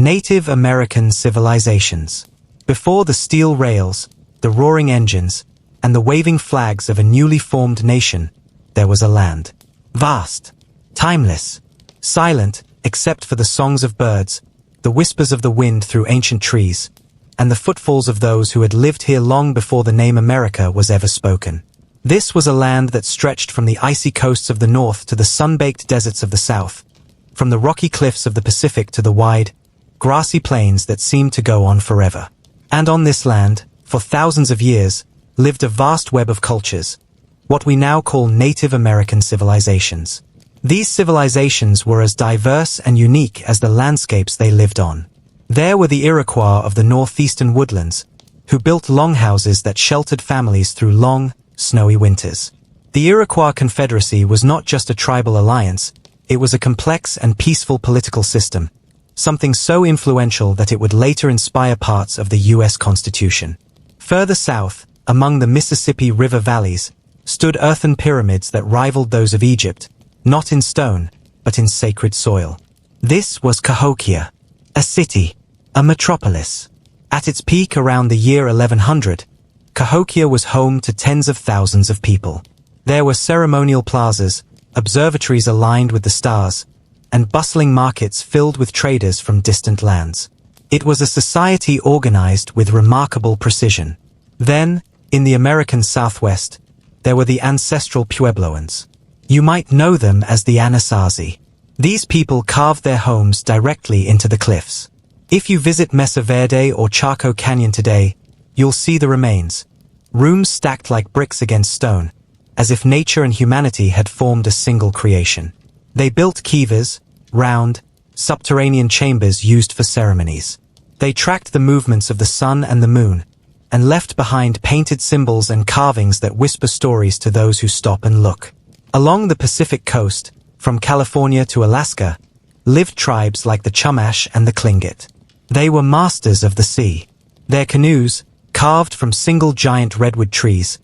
Native American civilizations. Before the steel rails, the roaring engines, and the waving flags of a newly formed nation, there was a land. Vast, timeless, silent except for the songs of birds, the whispers of the wind through ancient trees, and the footfalls of those who had lived here long before the name America was ever spoken. This was a land that stretched from the icy coasts of the north to the sun-baked deserts of the south, from the rocky cliffs of the Pacific to the wide, grassy plains that seemed to go on forever. And on this land, for thousands of years, lived a vast web of cultures, what we now call Native American civilizations. These civilizations were as diverse and unique as the landscapes they lived on. There were the Iroquois of the northeastern woodlands, who built longhouses that sheltered families through long, snowy winters. The Iroquois Confederacy was not just a tribal alliance, it was a complex and peaceful political system, something so influential that it would later inspire parts of the U.S. Constitution. Further south, among the Mississippi River valleys, stood earthen pyramids that rivaled those of Egypt, not in stone, but in sacred soil. This was Cahokia, a city, a metropolis. At its peak around the year 1100, Cahokia was home to tens of thousands of people. There were ceremonial plazas, observatories aligned with the stars, and bustling markets filled with traders from distant lands. It was a society organized with remarkable precision. Then, in the American Southwest, there were the ancestral Puebloans. You might know them as the Anasazi. These people carved their homes directly into the cliffs. If you visit Mesa Verde or Chaco Canyon today, you'll see the remains. Rooms stacked like bricks against stone, as if nature and humanity had formed a single creation. They built kivas, round, subterranean chambers used for ceremonies. They tracked the movements of the sun and the moon, and left behind painted symbols and carvings that whisper stories to those who stop and look. Along the Pacific coast, from California to Alaska, lived tribes like the Chumash and the Tlingit. They were masters of the sea. Their canoes, carved from single giant redwood trees,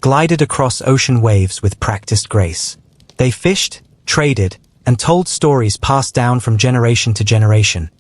glided across ocean waves with practiced grace. They fished, traded, and told stories passed down from generation to generation.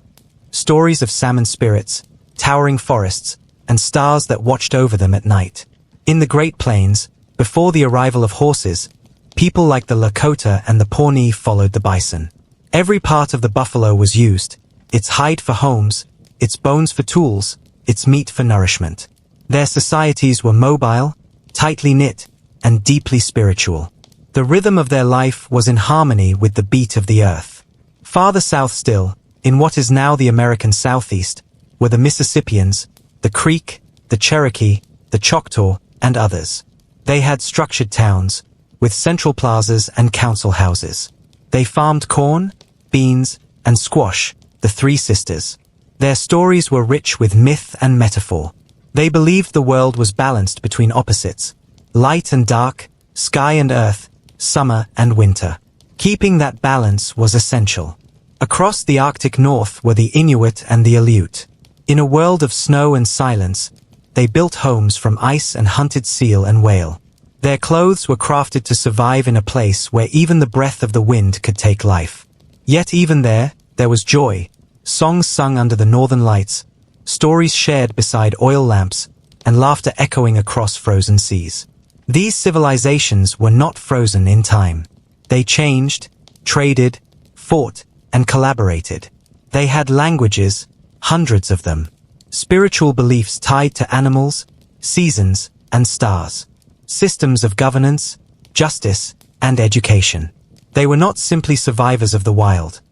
Stories of salmon spirits, towering forests, and stars that watched over them at night. In the Great Plains, before the arrival of horses, people like the Lakota and the Pawnee followed the bison. Every part of the buffalo was used, its hide for homes, its bones for tools, its meat for nourishment. Their societies were mobile, tightly knit, and deeply spiritual. The rhythm of their life was in harmony with the beat of the earth. Farther south still, in what is now the American Southeast, were the Mississippians, the Creek, the Cherokee, the Choctaw, and others. They had structured towns, with central plazas and council houses. They farmed corn, beans, and squash, the Three Sisters. Their stories were rich with myth and metaphor. They believed the world was balanced between opposites, light and dark, sky and earth, summer and winter. Keeping that balance was essential. Across the Arctic North were the Inuit and the Aleut. In a world of snow and silence, they built homes from ice and hunted seal and whale. Their clothes were crafted to survive in a place where even the breath of the wind could take life. Yet even there was joy, songs sung under the northern lights, stories shared beside oil lamps, and laughter echoing across frozen seas. These civilizations were not frozen in time. They changed, traded, fought, and collaborated. They had languages, hundreds of them, spiritual beliefs tied to animals, seasons, and stars, systems of governance, justice, and education. They were not simply survivors of the wild.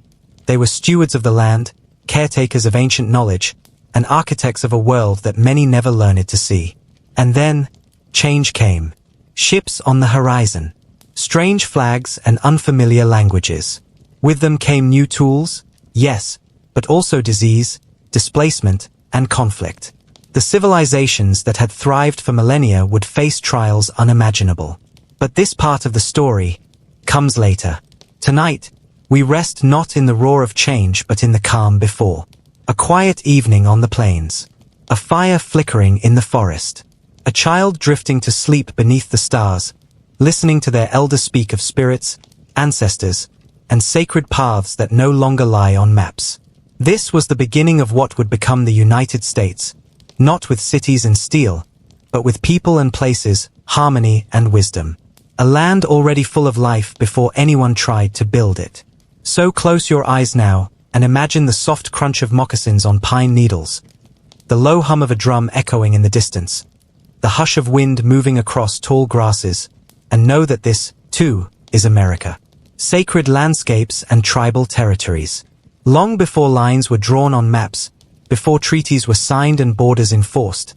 They were stewards of the land, caretakers of ancient knowledge, and architects of a world that many never learned to see. And then, change came. Ships on the horizon, strange flags and unfamiliar languages. With them came new tools, yes, but also disease, displacement, and conflict. The civilizations that had thrived for millennia would face trials unimaginable. But this part of the story comes later. Tonight, we rest not in the roar of change but in the calm before. A quiet evening on the plains. A fire flickering in the forest. A child drifting to sleep beneath the stars, listening to their elders speak of spirits, ancestors, and sacred paths that no longer lie on maps. This was the beginning of what would become the United States, not with cities and steel, but with people and places, harmony and wisdom. A land already full of life before anyone tried to build it. So close your eyes now, and imagine the soft crunch of moccasins on pine needles, the low hum of a drum echoing in the distance, the hush of wind moving across tall grasses, and know that this, too, is America. Sacred landscapes and tribal territories. Long before lines were drawn on maps, before treaties were signed and borders enforced,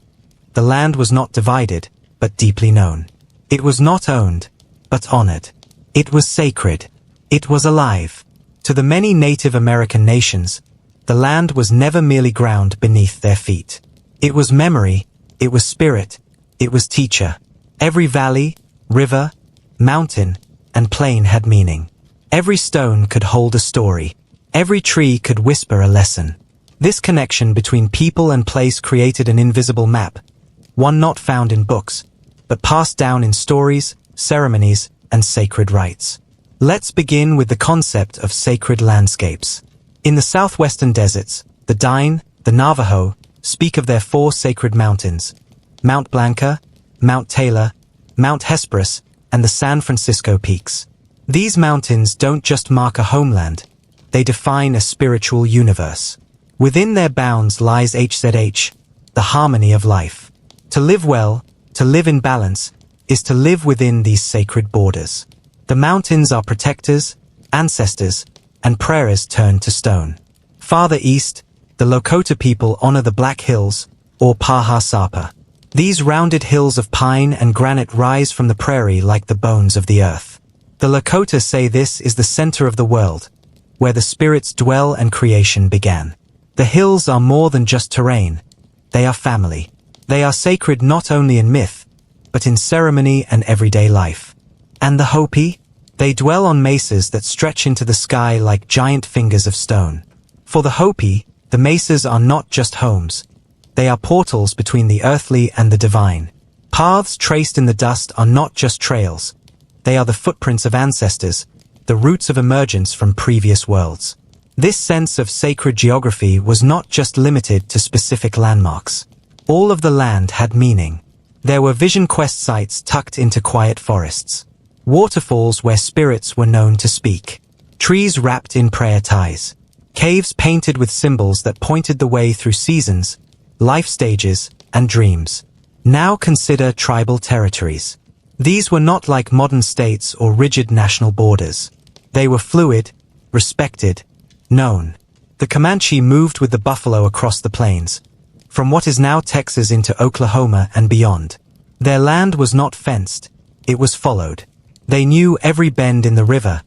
the land was not divided, but deeply known. It was not owned, but honored. It was sacred. It was alive. To the many Native American nations, the land was never merely ground beneath their feet. It was memory, it was spirit, it was teacher. Every valley, river, mountain, and plain had meaning. Every stone could hold a story. Every tree could whisper a lesson. This connection between people and place created an invisible map, one not found in books, but passed down in stories, ceremonies, and sacred rites. Let's begin with the concept of sacred landscapes. In the southwestern deserts, the Dine, the Navajo, speak of their 4 sacred mountains: Mount Blanca, Mount Taylor, Mount Hesperus, and the San Francisco Peaks. These mountains don't just mark a homeland, they define a spiritual universe. Within their bounds lies HZH, the harmony of life. To live well, to live in balance, is to live within these sacred borders. The mountains are protectors, ancestors, and prayers turned to stone. Farther east, the Lakota people honor the Black Hills, or Paha Sapa. These rounded hills of pine and granite rise from the prairie like the bones of the earth. The Lakota say this is the center of the world, where the spirits dwell and creation began. The hills are more than just terrain. They are family. They are sacred not only in myth, but in ceremony and everyday life. And the Hopi? They dwell on mesas that stretch into the sky like giant fingers of stone. For the Hopi, the mesas are not just homes. They are portals between the earthly and the divine. Paths traced in the dust are not just trails. They are the footprints of ancestors, the roots of emergence from previous worlds. This sense of sacred geography was not just limited to specific landmarks. All of the land had meaning. There were vision quest sites tucked into quiet forests. Waterfalls where spirits were known to speak. Trees wrapped in prayer ties. Caves painted with symbols that pointed the way through seasons, life stages, and dreams. Now consider tribal territories. These were not like modern states or rigid national borders. They were fluid, respected, known. The Comanche moved with the buffalo across the plains, from what is now Texas into Oklahoma and beyond. Their land was not fenced, it was followed. They knew every bend in the river,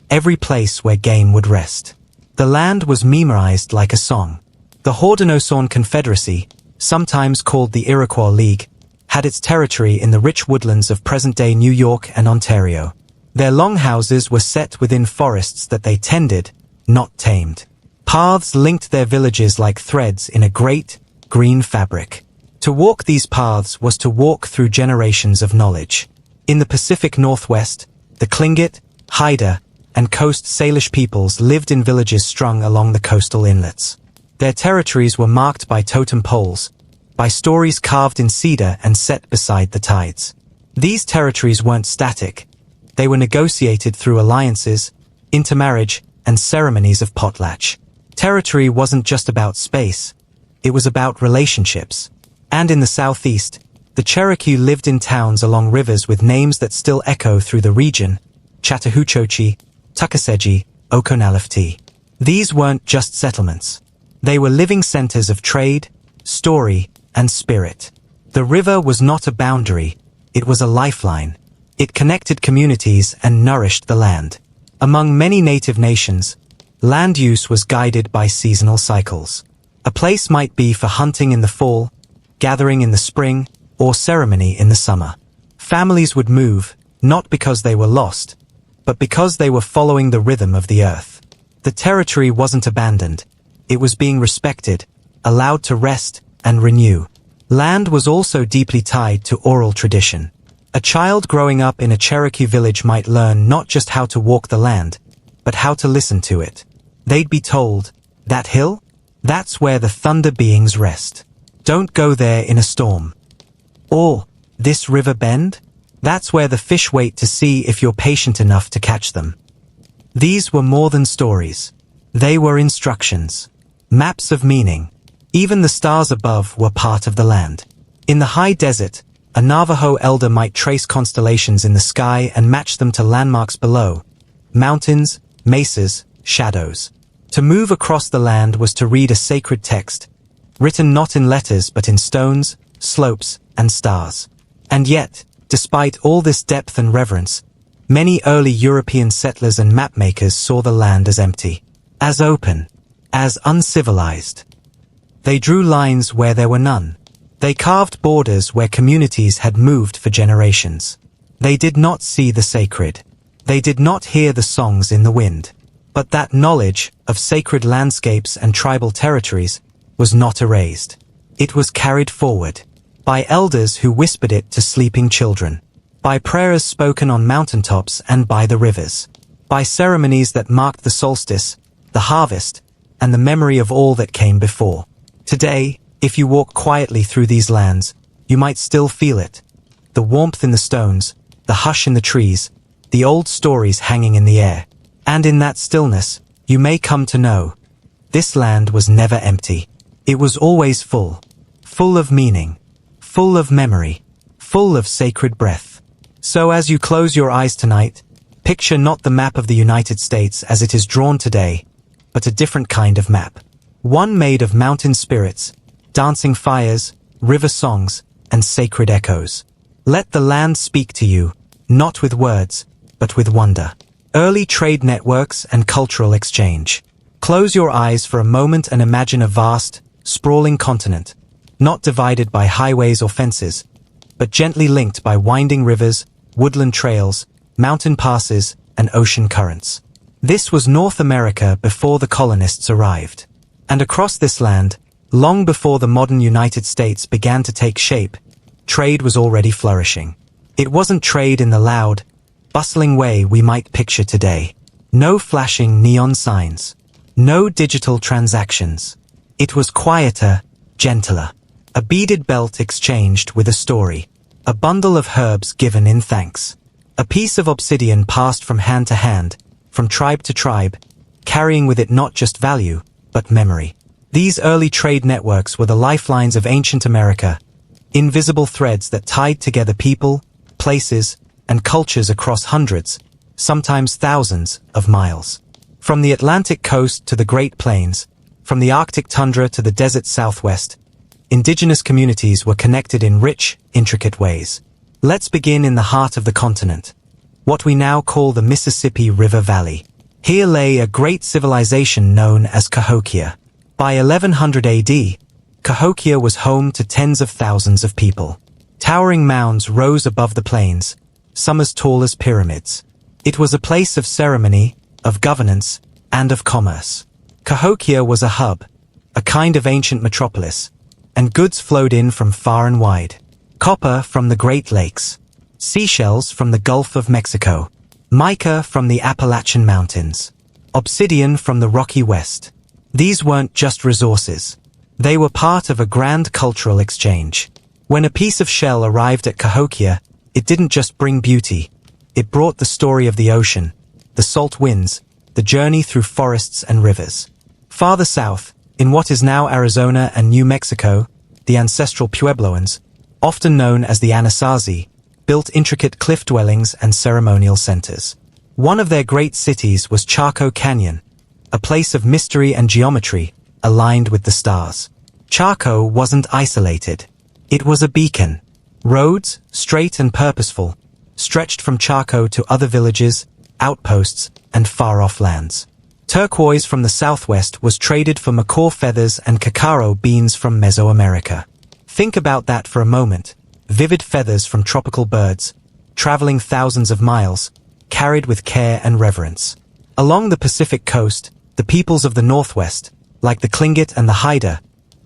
every place where game would rest. The land was memorized like a song. The Haudenosaunee Confederacy, sometimes called the Iroquois League, had its territory in the rich woodlands of present-day New York and Ontario. Their longhouses were set within forests that they tended, not tamed. Paths linked their villages like threads in a great, green fabric. To walk these paths was to walk through generations of knowledge. In the Pacific Northwest, the Tlingit, Haida, and Coast Salish peoples lived in villages strung along the coastal inlets. Their territories were marked by totem poles, by stories carved in cedar and set beside the tides. These territories weren't static. They were negotiated through alliances, intermarriage, and ceremonies of potlatch. Territory wasn't just about space. It was about relationships. And in the southeast, the Cherokee lived in towns along rivers with names that still echo through the region: Chattahoochee, Tuckasegee, Okonalifte. These weren't just settlements. They were living centers of trade, story, and spirit. The river was not a boundary, it was a lifeline. It connected communities and nourished the land. Among many native nations, land use was guided by seasonal cycles. A place might be for hunting in the fall, gathering in the spring, or ceremony in the summer. Families would move, not because they were lost, but because they were following the rhythm of the earth. The territory wasn't abandoned. It was being respected, allowed to rest and renew. Land was also deeply tied to oral tradition. A child growing up in a Cherokee village might learn not just how to walk the land, but how to listen to it. They'd be told, "That hill? That's where the thunder beings rest. Don't go there in a storm. Or, this river bend? That's where the fish wait to see if you're patient enough to catch them. These were more than stories. They were instructions. Maps of meaning. Even the stars above were part of the land. In the high desert, a Navajo elder might trace constellations in the sky and match them to landmarks below. Mountains, mesas, shadows. To move across the land was to read a sacred text, written not in letters but in stones, slopes, and stars. And yet, despite all this depth and reverence, many early European settlers and mapmakers saw the land as empty, as open, as uncivilized. They drew lines where there were none. They carved borders where communities had moved for generations. They did not see the sacred. They did not hear the songs in the wind. But that knowledge of sacred landscapes and tribal territories was not erased. It was carried forward by elders who whispered it to sleeping children, by prayers spoken on mountaintops and by the rivers, by ceremonies that marked the solstice, the harvest, and the memory of all that came before. Today, if you walk quietly through these lands, you might still feel it. The warmth in the stones, the hush in the trees, the old stories hanging in the air. And in that stillness, you may come to know, this land was never empty. It was always full. Full of meaning. Full of memory. Full of sacred breath. So as you close your eyes tonight, picture not the map of the United States as it is drawn today, but a different kind of map. One made of mountain spirits, dancing fires, river songs, and sacred echoes. Let the land speak to you, not with words, but with wonder. Early trade networks and cultural exchange. Close your eyes for a moment and imagine a vast, sprawling continent, not divided by highways or fences, but gently linked by winding rivers, woodland trails, mountain passes, and ocean currents. This was North America before the colonists arrived. And across this land, long before the modern United States began to take shape, trade was already flourishing. It wasn't trade in the loud, bustling way we might picture today. No flashing neon signs. No digital transactions. It was quieter, gentler. A beaded belt exchanged with a story. A bundle of herbs given in thanks. A piece of obsidian passed from hand to hand, from tribe to tribe, carrying with it not just value, but memory. These early trade networks were the lifelines of ancient America, invisible threads that tied together people, places, and cultures across hundreds, sometimes thousands, of miles. From the Atlantic coast to the Great Plains, from the Arctic tundra to the desert southwest, indigenous communities were connected in rich, intricate ways. Let's begin in the heart of the continent, what we now call the Mississippi River Valley. Here lay a great civilization known as Cahokia. By 1100 AD, Cahokia was home to tens of thousands of people. Towering mounds rose above the plains, some as tall as pyramids. It was a place of ceremony, of governance, and of commerce. Cahokia was a hub, a kind of ancient metropolis, and goods flowed in from far and wide. Copper from the Great Lakes, seashells from the Gulf of Mexico, mica from the Appalachian Mountains, obsidian from the Rocky West. These weren't just resources. They were part of a grand cultural exchange. When a piece of shell arrived at Cahokia, it didn't just bring beauty. It brought the story of the ocean, the salt winds, the journey through forests and rivers. Farther south, in what is now Arizona and New Mexico, the ancestral Puebloans, often known as the Anasazi, built intricate cliff dwellings and ceremonial centers. One of their great cities was Chaco Canyon, a place of mystery and geometry aligned with the stars. Chaco wasn't isolated. It was a beacon. Roads, straight and purposeful, stretched from Chaco to other villages, outposts, and far-off lands. Turquoise from the southwest was traded for macaw feathers and cacao beans from Mesoamerica. Think about that for a moment. Vivid feathers from tropical birds, traveling thousands of miles, carried with care and reverence. Along the Pacific coast, the peoples of the Northwest, like the Tlingit and the Haida,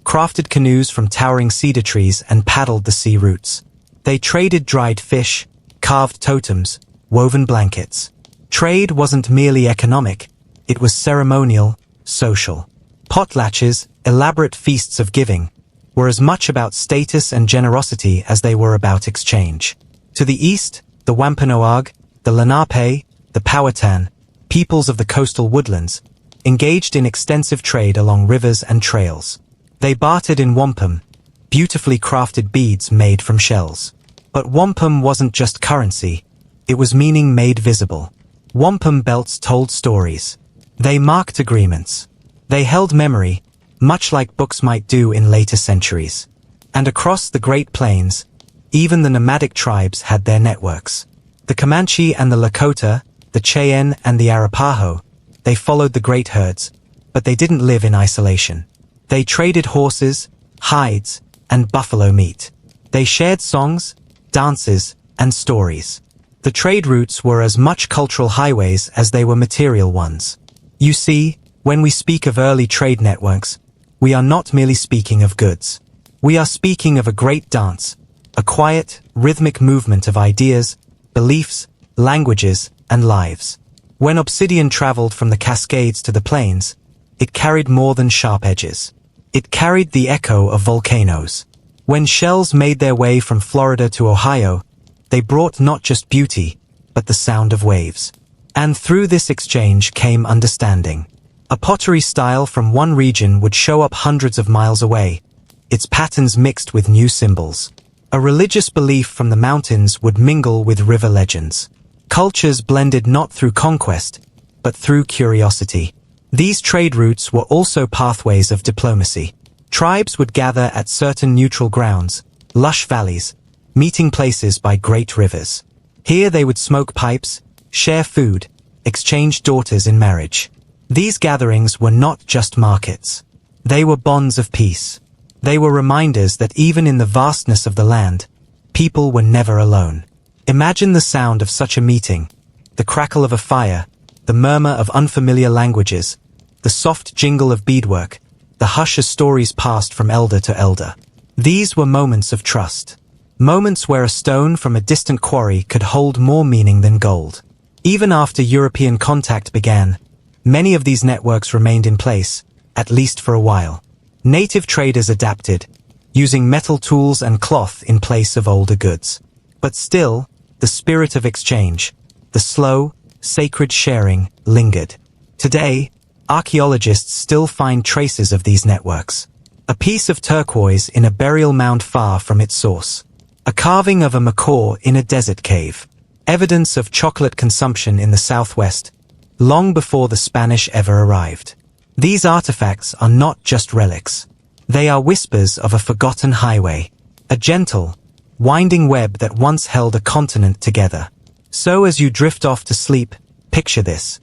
crafted canoes from towering cedar trees and paddled the sea routes. They traded dried fish, carved totems, woven blankets. Trade wasn't merely economic, it was ceremonial, social. Potlatches, elaborate feasts of giving, were as much about status and generosity as they were about exchange. To the east, the Wampanoag, the Lenape, the Powhatan, peoples of the coastal woodlands, engaged in extensive trade along rivers and trails. They bartered in wampum, beautifully crafted beads made from shells. But wampum wasn't just currency, it was meaning made visible. Wampum belts told stories. They marked agreements. They held memory, much like books might do in later centuries. And across the Great Plains, even the nomadic tribes had their networks. The Comanche and the Lakota, the Cheyenne and the Arapaho, they followed the great herds, but they didn't live in isolation. They traded horses, hides, and buffalo meat. They shared songs, dances, and stories. The trade routes were as much cultural highways as they were material ones. You see, when we speak of early trade networks, we are not merely speaking of goods. We are speaking of a great dance, a quiet, rhythmic movement of ideas, beliefs, languages, and lives. When obsidian traveled from the Cascades to the plains, it carried more than sharp edges. It carried the echo of volcanoes. When shells made their way from Florida to Ohio, they brought not just beauty, but the sound of waves. And through this exchange came understanding. A pottery style from one region would show up hundreds of miles away, its patterns mixed with new symbols. A religious belief from the mountains would mingle with river legends. Cultures blended not through conquest, but through curiosity. These trade routes were also pathways of diplomacy. Tribes would gather at certain neutral grounds, lush valleys, meeting places by great rivers. Here they would smoke pipes, share food, exchange daughters in marriage. These gatherings were not just markets. They were bonds of peace. They were reminders that even in the vastness of the land, people were never alone. Imagine the sound of such a meeting, the crackle of a fire, the murmur of unfamiliar languages, the soft jingle of beadwork, the hush as stories passed from elder to elder. These were moments of trust. Moments where a stone from a distant quarry could hold more meaning than gold. Even after European contact began, many of these networks remained in place, at least for a while. Native traders adapted, using metal tools and cloth in place of older goods. But still, the spirit of exchange, the slow, sacred sharing, lingered. Today, archaeologists still find traces of these networks. A piece of turquoise in a burial mound far from its source. A carving of a macaw in a desert cave. Evidence of chocolate consumption in the southwest, long before the Spanish ever arrived. These artifacts are not just relics. They are whispers of a forgotten highway. A gentle, winding web that once held a continent together. So as you drift off to sleep, picture this.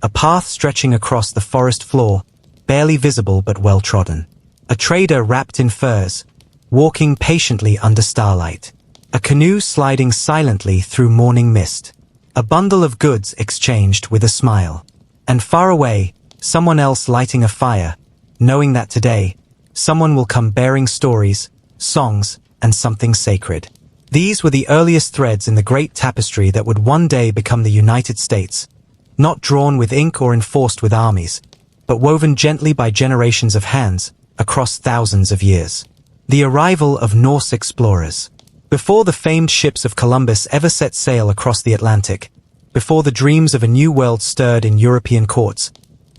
A path stretching across the forest floor, barely visible but well-trodden. A trader wrapped in furs, walking patiently under starlight. A canoe sliding silently through morning mist. A bundle of goods exchanged with a smile. And far away, someone else lighting a fire, knowing that today, someone will come bearing stories, songs, and something sacred. These were the earliest threads in the great tapestry that would one day become the United States, not drawn with ink or enforced with armies, but woven gently by generations of hands across thousands of years. The arrival of Norse explorers. Before the famed ships of Columbus ever set sail across the Atlantic, before the dreams of a new world stirred in European courts,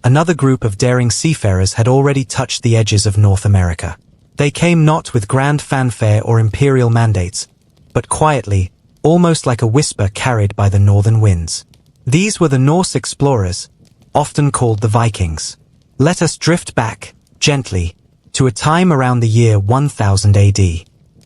another group of daring seafarers had already touched the edges of North America. They came not with grand fanfare or imperial mandates, but quietly, almost like a whisper carried by the northern winds. These were the Norse explorers, often called the Vikings. Let us drift back, gently, to a time around the year 1000 AD.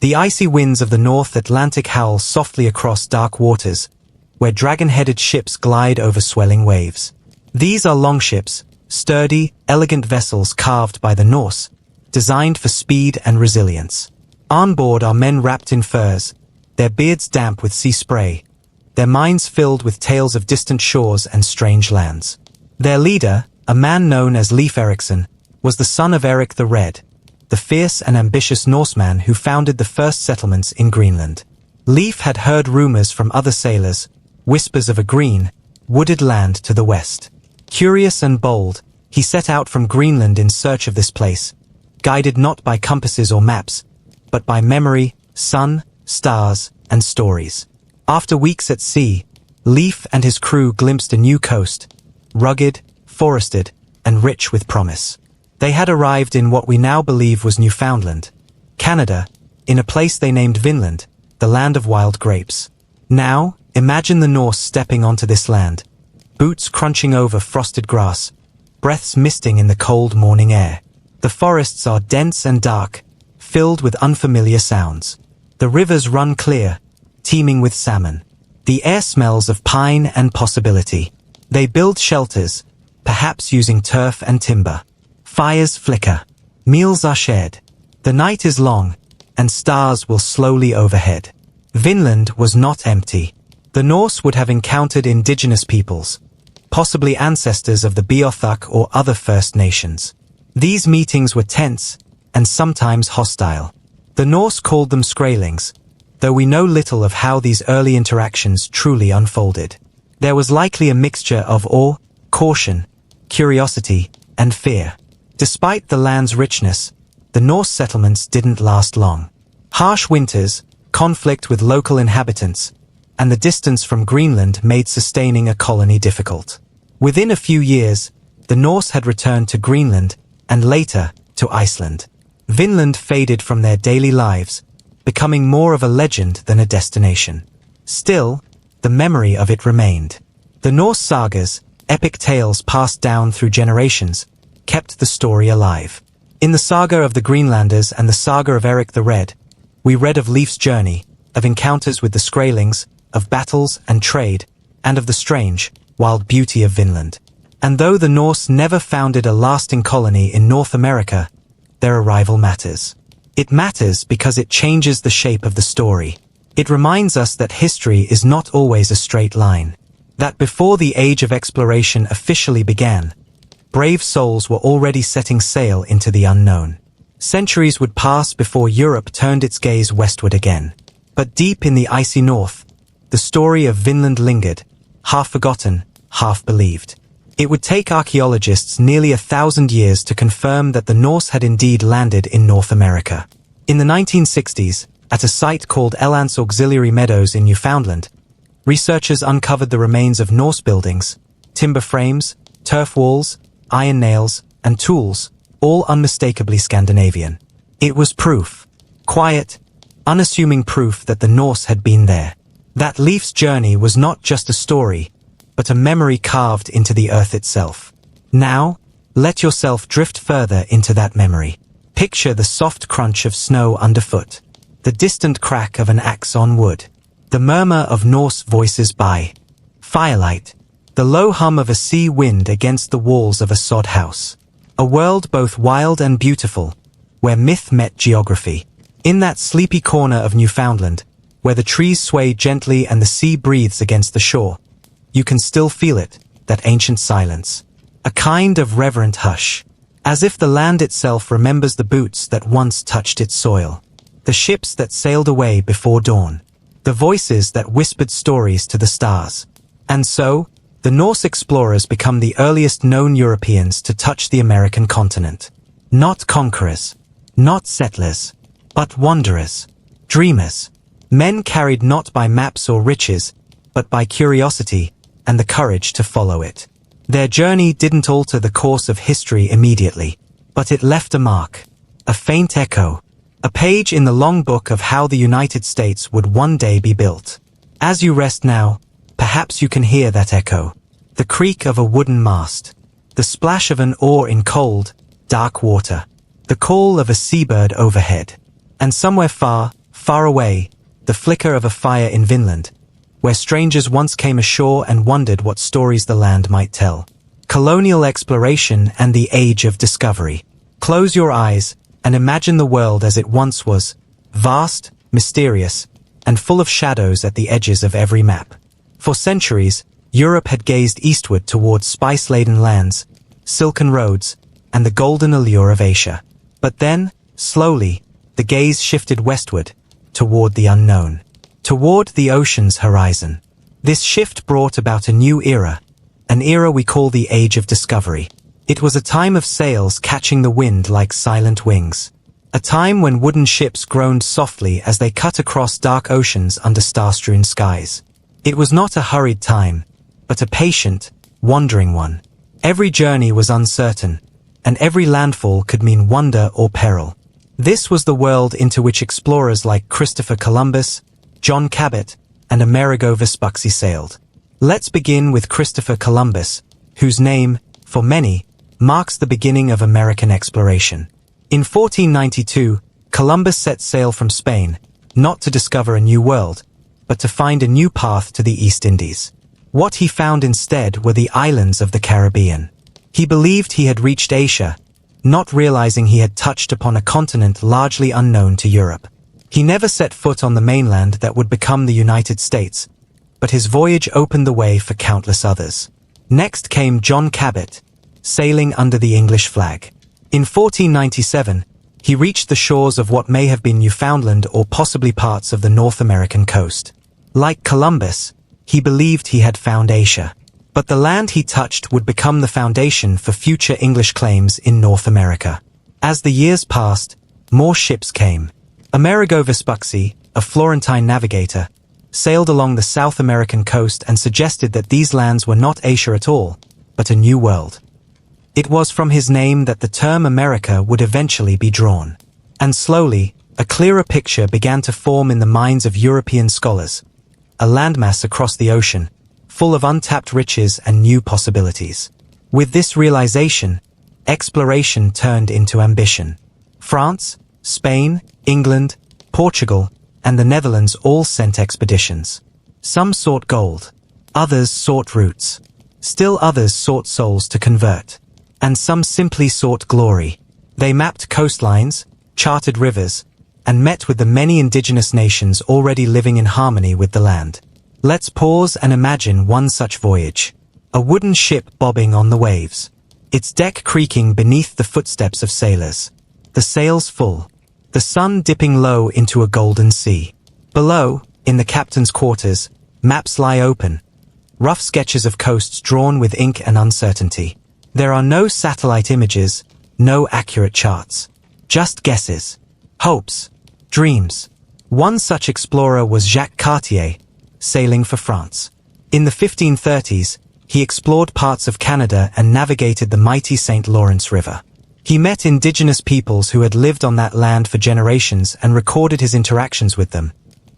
The icy winds of the North Atlantic howl softly across dark waters, where dragon-headed ships glide over swelling waves. These are longships, sturdy, elegant vessels carved by the Norse, designed for speed and resilience. On board are men wrapped in furs, their beards damp with sea spray, their minds filled with tales of distant shores and strange lands. Their leader, a man known as Leif Erikson, was the son of Eric the Red, the fierce and ambitious Norseman who founded the first settlements in Greenland. Leif had heard rumors from other sailors, whispers of a green, wooded land to the west. Curious and bold, he set out from Greenland in search of this place, guided not by compasses or maps, but by memory, sun, stars, and stories. After weeks at sea, Leif and his crew glimpsed a new coast, rugged, forested, and rich with promise. They had arrived in what we now believe was Newfoundland, Canada, in a place they named Vinland, the land of wild grapes. Now, imagine the Norse stepping onto this land, boots crunching over frosted grass, breaths misting in the cold morning air. The forests are dense and dark, filled with unfamiliar sounds. The rivers run clear, teeming with salmon. The air smells of pine and possibility. They build shelters, perhaps using turf and timber. Fires flicker. Meals are shared. The night is long, and stars will slowly overhead. Vinland was not empty. The Norse would have encountered indigenous peoples, possibly ancestors of the Beothuk or other First Nations. These meetings were tense and sometimes hostile. The Norse called them Skraelings, though we know little of how these early interactions truly unfolded. There was likely a mixture of awe, caution, curiosity, and fear. Despite the land's richness, the Norse settlements didn't last long. Harsh winters, conflict with local inhabitants, and the distance from Greenland made sustaining a colony difficult. Within a few years, the Norse had returned to Greenland and later to Iceland. Vinland faded from their daily lives, becoming more of a legend than a destination. Still, the memory of it remained. The Norse sagas, epic tales passed down through generations, kept the story alive. In the saga of the Greenlanders and the saga of Eric the Red, we read of Leif's journey, of encounters with the Skraelings, of battles and trade, and of the strange, wild beauty of Vinland. And though the Norse never founded a lasting colony in North America, their arrival matters. It matters because it changes the shape of the story. It reminds us that history is not always a straight line. That before the age of exploration officially began, brave souls were already setting sail into the unknown. Centuries would pass before Europe turned its gaze westward again. But deep in the icy north, the story of Vinland lingered, half forgotten, half believed. It would take archaeologists nearly 1,000 years to confirm that the Norse had indeed landed in North America. In the 1960s, at a site called Elance Auxiliary Meadows in Newfoundland, researchers uncovered the remains of Norse buildings, timber frames, turf walls, iron nails, and tools, all unmistakably Scandinavian. It was proof, quiet, unassuming proof that the Norse had been there. That Leif's journey was not just a story, but a memory carved into the earth itself. Now, let yourself drift further into that memory. Picture the soft crunch of snow underfoot, the distant crack of an axe on wood, the murmur of Norse voices by firelight, the low hum of a sea wind against the walls of a sod house. A world both wild and beautiful, where myth met geography. In that sleepy corner of Newfoundland, where the trees sway gently and the sea breathes against the shore, you can still feel it, that ancient silence. A kind of reverent hush, as if the land itself remembers the boots that once touched its soil, the ships that sailed away before dawn, the voices that whispered stories to the stars. And so, the Norse explorers become the earliest known Europeans to touch the American continent. Not conquerors, not settlers, but wanderers, dreamers, men carried not by maps or riches, but by curiosity and the courage to follow it. Their journey didn't alter the course of history immediately, but it left a mark, a faint echo, a page in the long book of how the United States would one day be built. As you rest now, perhaps you can hear that echo, the creak of a wooden mast, the splash of an oar in cold, dark water, the call of a seabird overhead, and somewhere far, far away, the flicker of a fire in Vinland, where strangers once came ashore and wondered what stories the land might tell. Colonial exploration and the age of discovery. Close your eyes and imagine the world as it once was, vast, mysterious, and full of shadows at the edges of every map. For centuries, Europe had gazed eastward towards spice-laden lands, silken roads, and the golden allure of Asia. But then, slowly, the gaze shifted westward, toward the unknown, toward the ocean's horizon. This shift brought about a new era, an era we call the Age of Discovery. It was a time of sails catching the wind like silent wings. A time when wooden ships groaned softly as they cut across dark oceans under star-strewn skies. It was not a hurried time, but a patient, wandering one. Every journey was uncertain, and every landfall could mean wonder or peril. This was the world into which explorers like Christopher Columbus, John Cabot, and Amerigo Vespucci sailed. Let's begin with Christopher Columbus, whose name, for many, marks the beginning of American exploration. In 1492, Columbus set sail from Spain, not to discover a new world, but to find a new path to the East Indies. What he found instead were the islands of the Caribbean. He believed he had reached Asia, not realizing he had touched upon a continent largely unknown to Europe. He never set foot on the mainland that would become the United States, but his voyage opened the way for countless others. Next came John Cabot, sailing under the English flag. In 1497, he reached the shores of what may have been Newfoundland or possibly parts of the North American coast. Like Columbus, he believed he had found Asia. But the land he touched would become the foundation for future English claims in North America. As the years passed, more ships came. Amerigo Vespucci, a Florentine navigator, sailed along the South American coast and suggested that these lands were not Asia at all, but a new world. It was from his name that the term America would eventually be drawn. And slowly, a clearer picture began to form in the minds of European scholars. A landmass across the ocean, full of untapped riches and new possibilities. With this realization, exploration turned into ambition. France, Spain, England, Portugal, and the Netherlands all sent expeditions. Some sought gold, others sought roots. Still others sought souls to convert. And some simply sought glory. They mapped coastlines, charted rivers, and met with the many indigenous nations already living in harmony with the land. Let's pause and imagine one such voyage. A wooden ship bobbing on the waves. Its deck creaking beneath the footsteps of sailors. The sails full. The sun dipping low into a golden sea. Below, in the captain's quarters, maps lie open. Rough sketches of coasts drawn with ink and uncertainty. There are no satellite images, no accurate charts. Just guesses. Hopes. Dreams. One such explorer was Jacques Cartier, sailing for France. In the 1530s, he explored parts of Canada and navigated the mighty St. Lawrence River. He met indigenous peoples who had lived on that land for generations and recorded his interactions with them.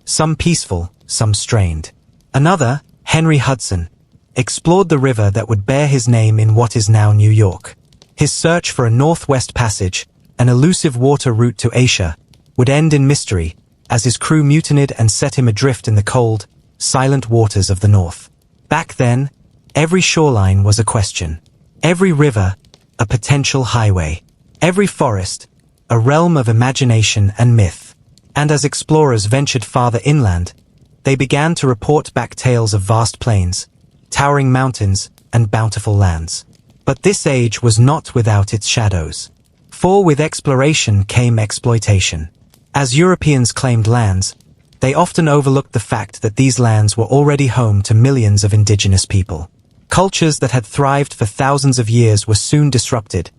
Some peaceful, some strained. Another, Henry Hudson, explored the river that would bear his name in what is now New York. His search for a northwest passage, an elusive water route to Asia, would end in mystery, as his crew mutinied and set him adrift in the cold, silent waters of the north. Back then, every shoreline was a question. Every river, a potential highway. Every forest, a realm of imagination and myth. And as explorers ventured farther inland, they began to report back tales of vast plains, towering mountains, and bountiful lands. But this age was not without its shadows. For with exploration came exploitation. As Europeans claimed lands, they often overlooked the fact that these lands were already home to millions of indigenous people. Cultures that had thrived for thousands of years were soon disrupted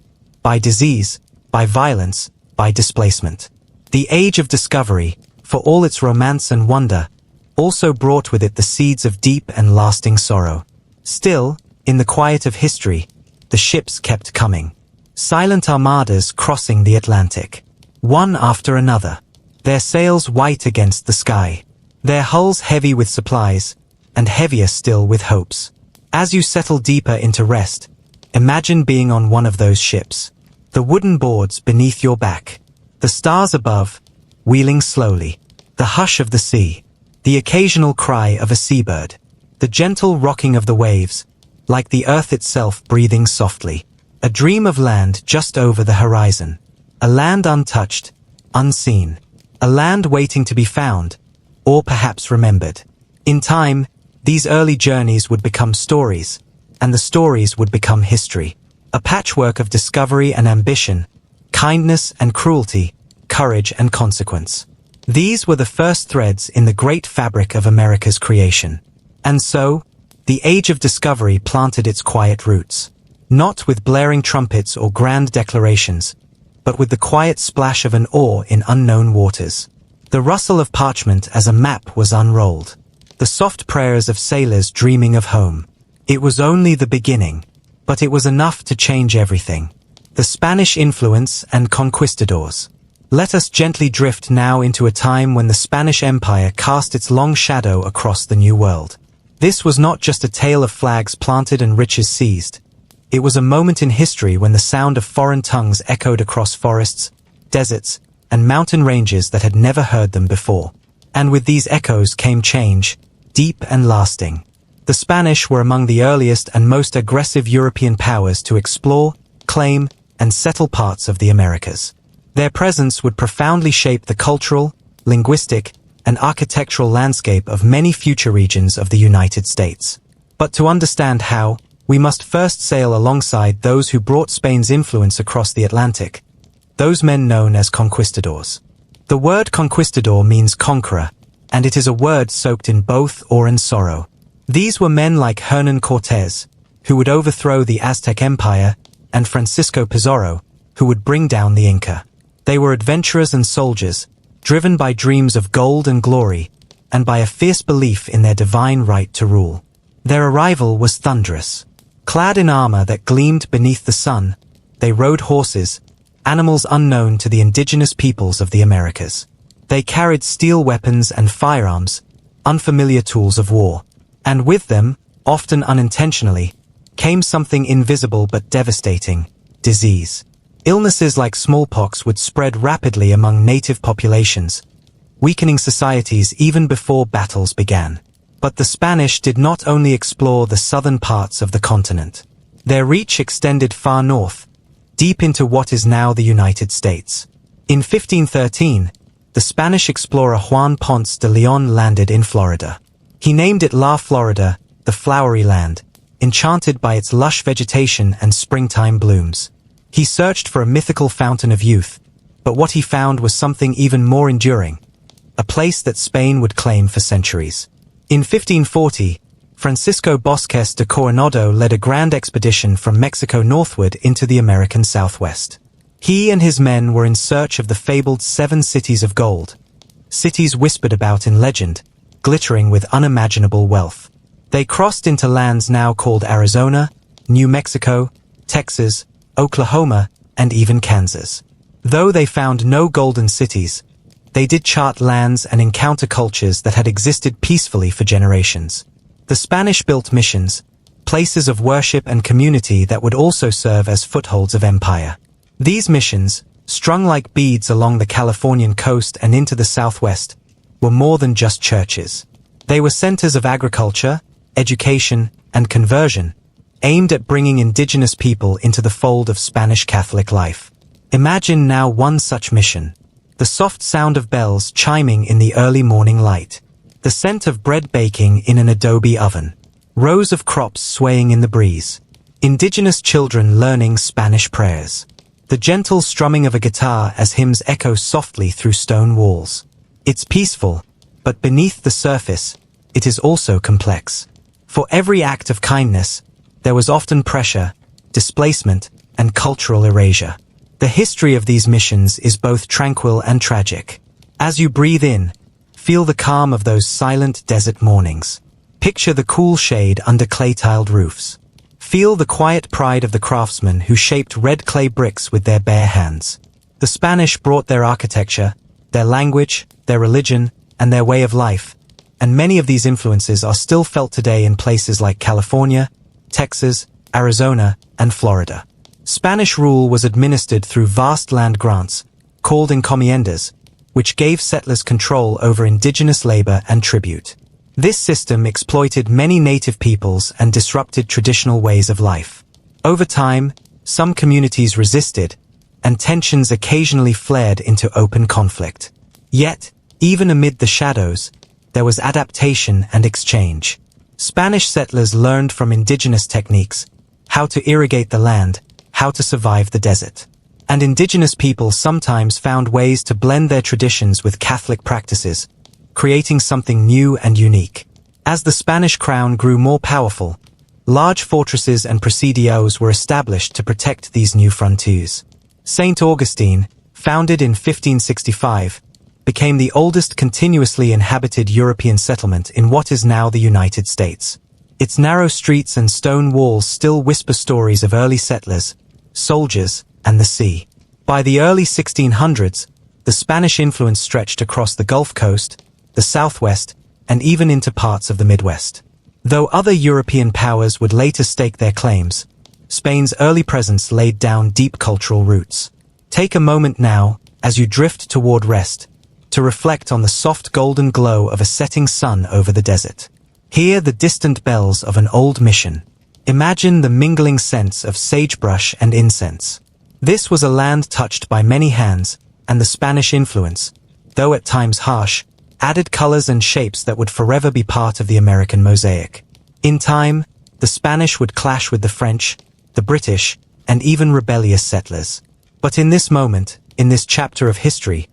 by disease, by violence, by displacement. The Age of Discovery, for all its romance and wonder, also brought with it the seeds of deep and lasting sorrow. Still, in the quiet of history, the ships kept coming. Silent armadas crossing the Atlantic. One after another. Their sails white against the sky. Their hulls heavy with supplies, and heavier still with hopes. As you settle deeper into rest, imagine being on one of those ships. The wooden boards beneath your back. The stars above, wheeling slowly. The hush of the sea. The occasional cry of a seabird. The gentle rocking of the waves, like the earth itself breathing softly. A dream of land just over the horizon. A land untouched, unseen. A land waiting to be found, or perhaps remembered. In time, these early journeys would become stories, and the stories would become history. A patchwork of discovery and ambition, kindness and cruelty, courage and consequence. These were the first threads in the great fabric of America's creation. And so, the Age of Discovery planted its quiet roots. not with blaring trumpets or grand declarations, but with the quiet splash of an oar in unknown waters. The rustle of parchment as a map was unrolled. The soft prayers of sailors dreaming of home. It was only the beginning, but it was enough to change everything. The Spanish influence and conquistadors. Let us gently drift now into a time when the Spanish Empire cast its long shadow across the New World. This was not just a tale of flags planted and riches seized. It was a moment in history when the sound of foreign tongues echoed across forests, deserts, and mountain ranges that had never heard them before. And with these echoes came change, deep and lasting. The Spanish were among the earliest and most aggressive European powers to explore, claim, and settle parts of the Americas. Their presence would profoundly shape the cultural, linguistic, and architectural landscape of many future regions of the United States. But to understand how, we must first sail alongside those who brought Spain's influence across the Atlantic, those men known as conquistadors. The word conquistador means conqueror, and it is a word soaked in both awe and sorrow. These were men like Hernán Cortés, who would overthrow the Aztec Empire, and Francisco Pizarro, who would bring down the Inca. They were adventurers and soldiers, driven by dreams of gold and glory, and by a fierce belief in their divine right to rule. Their arrival was thunderous. Clad in armor that gleamed beneath the sun, they rode horses, animals unknown to the indigenous peoples of the Americas. They carried steel weapons and firearms, unfamiliar tools of war. And with them, often unintentionally, came something invisible but devastating: disease. Illnesses like smallpox would spread rapidly among native populations, weakening societies even before battles began. But the Spanish did not only explore the southern parts of the continent. Their reach extended far north, deep into what is now the United States. In 1513, the Spanish explorer Juan Ponce de León landed in Florida. He named it La Florida, the flowery land, enchanted by its lush vegetation and springtime blooms. He searched for a mythical fountain of youth, but what he found was something even more enduring, a place that Spain would claim for centuries. In 1540, Francisco Bosques de Coronado led a grand expedition from Mexico northward into the American Southwest. He and his men were in search of the fabled 7 cities of gold, cities whispered about in legend, glittering with unimaginable wealth. They crossed into lands now called Arizona, New Mexico, Texas, Oklahoma, and even Kansas. Though they found no golden cities, they did chart lands and encounter cultures that had existed peacefully for generations. The Spanish built missions, places of worship and community that would also serve as footholds of empire. These missions, strung like beads along the Californian coast and into the Southwest, were more than just churches. They were centers of agriculture, education, and conversion, aimed at bringing indigenous people into the fold of Spanish Catholic life. Imagine now one such mission: the soft sound of bells chiming in the early morning light, the scent of bread baking in an adobe oven, rows of crops swaying in the breeze, indigenous children learning Spanish prayers, the gentle strumming of a guitar as hymns echo softly through stone walls. It's peaceful, but beneath the surface, it is also complex. For every act of kindness, there was often pressure, displacement, and cultural erasure. The history of these missions is both tranquil and tragic. As you breathe in, feel the calm of those silent desert mornings. Picture the cool shade under clay-tiled roofs. Feel the quiet pride of the craftsmen who shaped red clay bricks with their bare hands. The Spanish brought their architecture, their language, their religion, and their way of life, and many of these influences are still felt today in places like California, Texas, Arizona, and Florida. Spanish rule was administered through vast land grants, called encomiendas, which gave settlers control over indigenous labor and tribute. This system exploited many native peoples and disrupted traditional ways of life. Over time, some communities resisted, and tensions occasionally flared into open conflict. Yet, even amid the shadows, there was adaptation and exchange. Spanish settlers learned from indigenous techniques, how to irrigate the land, how to survive the desert. And indigenous people sometimes found ways to blend their traditions with Catholic practices, creating something new and unique. As the Spanish crown grew more powerful, Large fortresses and presidios were established to protect these new frontiers. St. Augustine, founded in 1565, became the oldest continuously inhabited European settlement in what is now the United States. Its narrow streets and stone walls still whisper stories of early settlers, soldiers, and the sea. By the early 1600s, the Spanish influence stretched across the Gulf Coast, the Southwest, and even into parts of the Midwest. Though other European powers would later stake their claims, Spain's early presence laid down deep cultural roots. Take a moment now, as you drift toward rest, to reflect on the soft golden glow of a setting sun over the desert. Hear the distant bells of an old mission. Imagine the mingling scents of sagebrush and incense. This was a land touched by many hands, and the Spanish influence, though at times harsh, added colors and shapes that would forever be part of the American mosaic. In time, the Spanish would clash with the French, the British, and even rebellious settlers. But in this moment, in this chapter of history,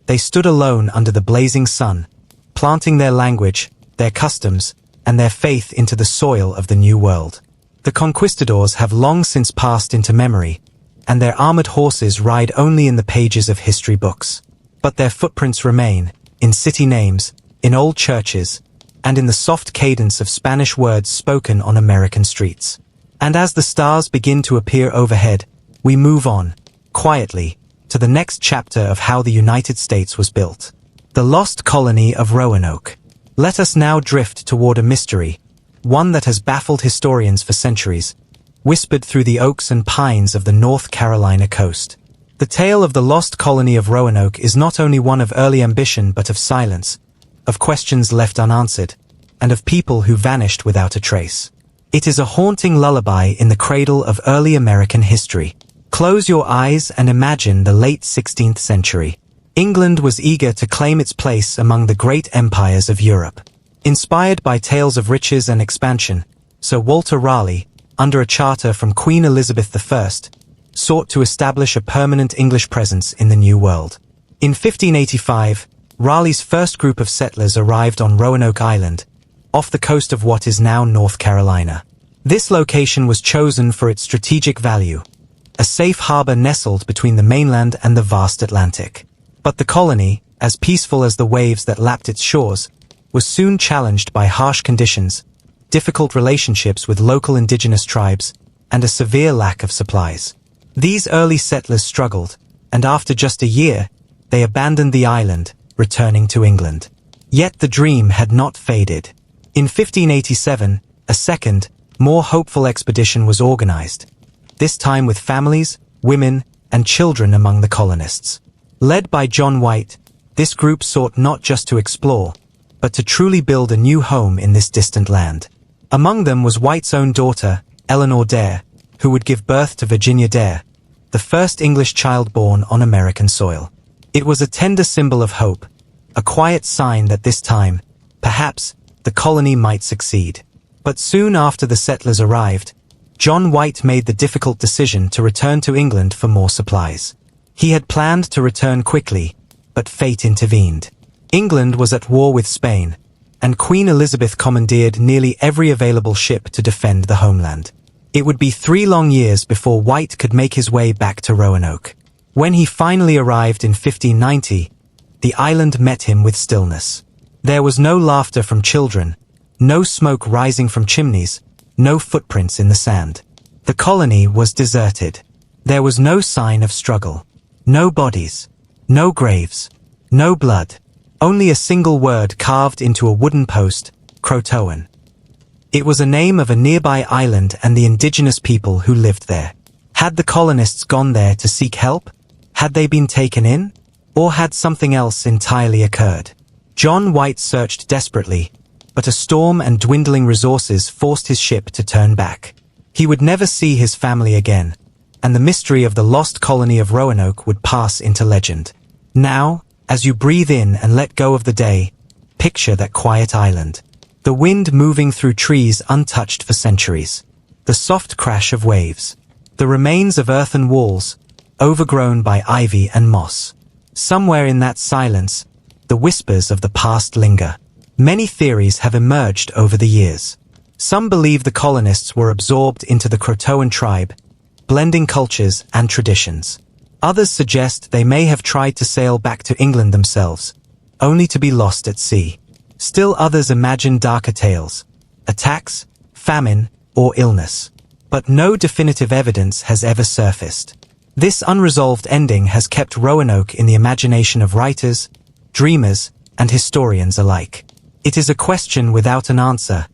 they stood alone under the blazing sun, planting their language, their customs, and their faith into the soil of the New World. The conquistadors have long since passed into memory, and their armored horses ride only in the pages of history books. But their footprints remain, in city names, in old churches, and in the soft cadence of Spanish words spoken on American streets. And as the stars begin to appear overhead, we move on, quietly, to the next chapter of how the United States was built. The lost colony of Roanoke. Let us now drift toward a mystery, one that has baffled historians for centuries, whispered through the oaks and pines of the North Carolina coast. The tale of the lost colony of Roanoke is not only one of early ambition but of silence, of questions left unanswered, and of people who vanished without a trace. It is a haunting lullaby in the cradle of early American history. Close your eyes and imagine the late 16th century. England was eager to claim its place among the great empires of Europe. Inspired by tales of riches and expansion, Sir Walter Raleigh, under a charter from Queen Elizabeth I, sought to establish a permanent English presence in the New World. In 1585, Raleigh's first group of settlers arrived on Roanoke Island, off the coast of what is now North Carolina. This location was chosen for its strategic value, a safe harbor nestled between the mainland and the vast Atlantic. But the colony, as peaceful as the waves that lapped its shores, was soon challenged by harsh conditions, difficult relationships with local indigenous tribes, and a severe lack of supplies. These early settlers struggled, and after just a year, they abandoned the island, returning to England. Yet the dream had not faded. In 1587, a second, more hopeful expedition was organized, this time with families, women, and children among the colonists. Led by John White, this group sought not just to explore, but to truly build a new home in this distant land. Among them was White's own daughter, Eleanor Dare, who would give birth to Virginia Dare, the first English child born on American soil. It was a tender symbol of hope, a quiet sign that this time, perhaps, the colony might succeed. But soon after the settlers arrived, John White made the difficult decision to return to England for more supplies. He had planned to return quickly, but fate intervened. England was at war with Spain, and Queen Elizabeth commandeered nearly every available ship to defend the homeland. It would be 3 long years before White could make his way back to Roanoke. When he finally arrived in 1590, the island met him with stillness. There was no laughter from children, no smoke rising from chimneys, no footprints in the sand. The colony was deserted. There was no sign of struggle. No bodies. No graves. No blood. Only a single word carved into a wooden post, Croatoan. It was a name of a nearby island and the indigenous people who lived there. Had the colonists gone there to seek help? Had they been taken in? Or had something else entirely occurred? John White searched desperately, but a storm and dwindling resources forced his ship to turn back. He would never see his family again, and the mystery of the lost colony of Roanoke would pass into legend. Now, as you breathe in and let go of the day, picture that quiet island. The wind moving through trees untouched for centuries. The soft crash of waves. The remains of earthen walls, overgrown by ivy and moss. Somewhere in that silence, the whispers of the past linger. Many theories have emerged over the years. Some believe the colonists were absorbed into the Croatoan tribe, blending cultures and traditions. Others suggest they may have tried to sail back to England themselves, only to be lost at sea. Still others imagine darker tales, attacks, famine, or illness. But no definitive evidence has ever surfaced. This unresolved ending has kept Roanoke in the imagination of writers, dreamers, and historians alike. It is a question without an answer,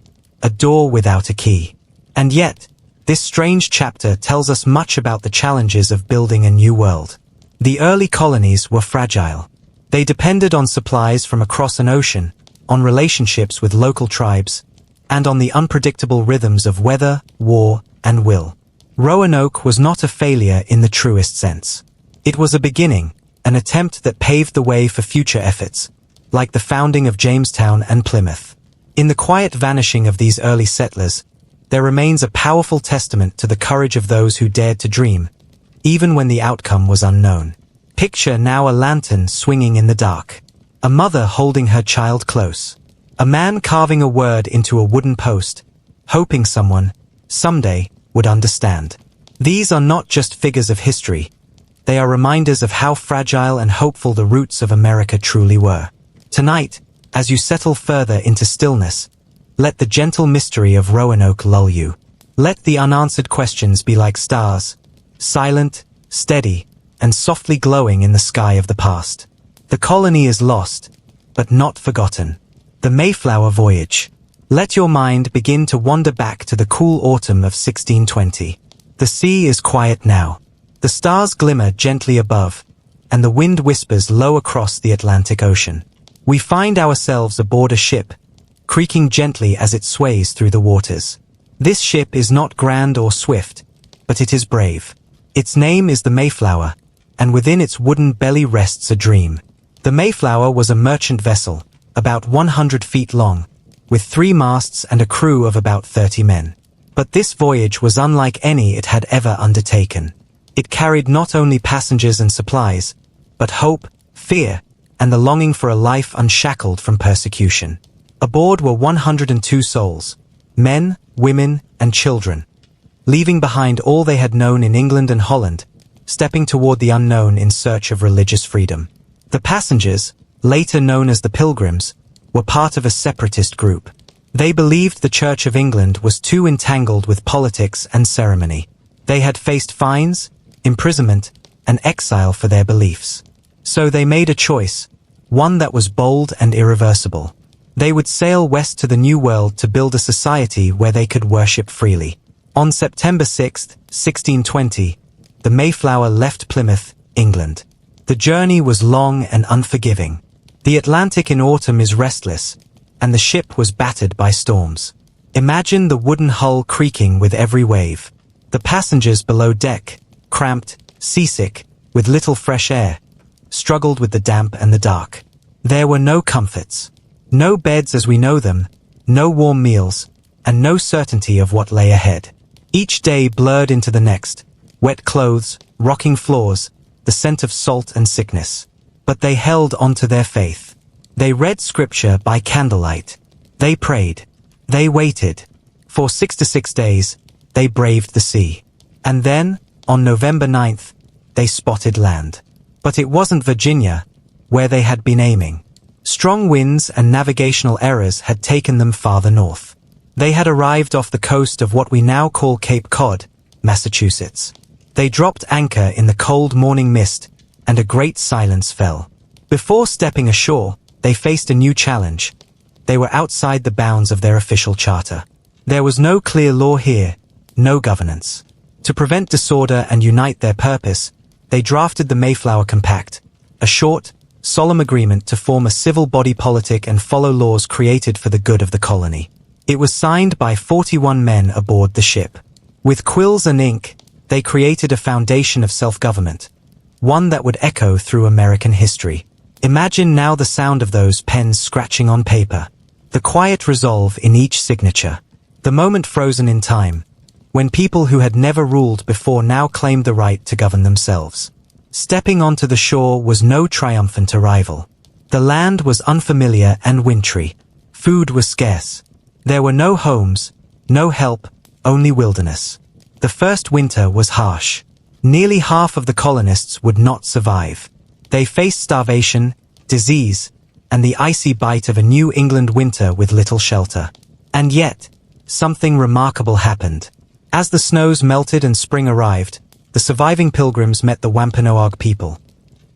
a door without a key. And yet, this strange chapter tells us much about the challenges of building a new world. The early colonies were fragile. They depended on supplies from across an ocean, on relationships with local tribes, and on the unpredictable rhythms of weather, war, and will. Roanoke was not a failure in the truest sense. It was a beginning, an attempt that paved the way for future efforts, like the founding of Jamestown and Plymouth. In the quiet vanishing of these early settlers, there remains a powerful testament to the courage of those who dared to dream, even when the outcome was unknown. Picture now a lantern swinging in the dark, a mother holding her child close, a man carving a word into a wooden post, hoping someone, someday, would understand. These are not just figures of history. They are reminders of how fragile and hopeful the roots of America truly were. Tonight, as you settle further into stillness, let the gentle mystery of Roanoke lull you. Let the unanswered questions be like stars, silent, steady, and softly glowing in the sky of the past. The colony is lost, but not forgotten. The Mayflower Voyage. Let your mind begin to wander back to the cool autumn of 1620. The sea is quiet now. The stars glimmer gently above, and the wind whispers low across the Atlantic Ocean. We find ourselves aboard a ship, creaking gently as it sways through the waters. This ship is not grand or swift, but it is brave. Its name is the Mayflower, and within its wooden belly rests a dream. The Mayflower was a merchant vessel, about 100 feet long, with 3 masts and a crew of about 30 men. But this voyage was unlike any it had ever undertaken. It carried not only passengers and supplies, but hope, fear, and the longing for a life unshackled from persecution. Aboard were 102 souls, men, women, and children, leaving behind all they had known in England and Holland, stepping toward the unknown in search of religious freedom. The passengers, later known as the Pilgrims, were part of a separatist group. They believed the Church of England was too entangled with politics and ceremony. They had faced fines, imprisonment, and exile for their beliefs. So they made a choice, one that was bold and irreversible. They would sail west to the New World to build a society where they could worship freely. On September 6, 1620, the Mayflower left Plymouth, England. The journey was long and unforgiving. The Atlantic in autumn is restless, and the ship was battered by storms. Imagine the wooden hull creaking with every wave. The passengers below deck, cramped, seasick, with little fresh air, struggled with the damp and the dark. There were no comforts. No beds as we know them, no warm meals, and no certainty of what lay ahead. Each day blurred into the next, wet clothes, rocking floors, the scent of salt and sickness. But they held on to their faith. They read scripture by candlelight. They prayed. They waited. For 66 days, they braved the sea. And then, on November 9th, they spotted land. But it wasn't Virginia, where they had been aiming. Strong winds and navigational errors had taken them farther north. They had arrived off the coast of what we now call Cape Cod, Massachusetts. They dropped anchor in the cold morning mist, and a great silence fell. Before stepping ashore, they faced a new challenge. They were outside the bounds of their official charter. There was no clear law here, no governance. To prevent disorder and unite their purpose, they drafted the Mayflower Compact, a short, solemn agreement to form a civil body politic and follow laws created for the good of the colony. It was signed by 41 men aboard the ship. With quills and ink, they created a foundation of self-government, one that would echo through American history. Imagine now the sound of those pens scratching on paper, the quiet resolve in each signature, the moment frozen in time, when people who had never ruled before now claimed the right to govern themselves. Stepping onto the shore was no triumphant arrival. The land was unfamiliar and wintry. Food was scarce. There were no homes, No help, only wilderness. The first winter was harsh. Nearly half of the colonists would not survive. They faced starvation, disease, and the icy bite of a New England winter with little shelter. And yet, something remarkable happened. As the snows melted and spring arrived, the surviving pilgrims met the Wampanoag people,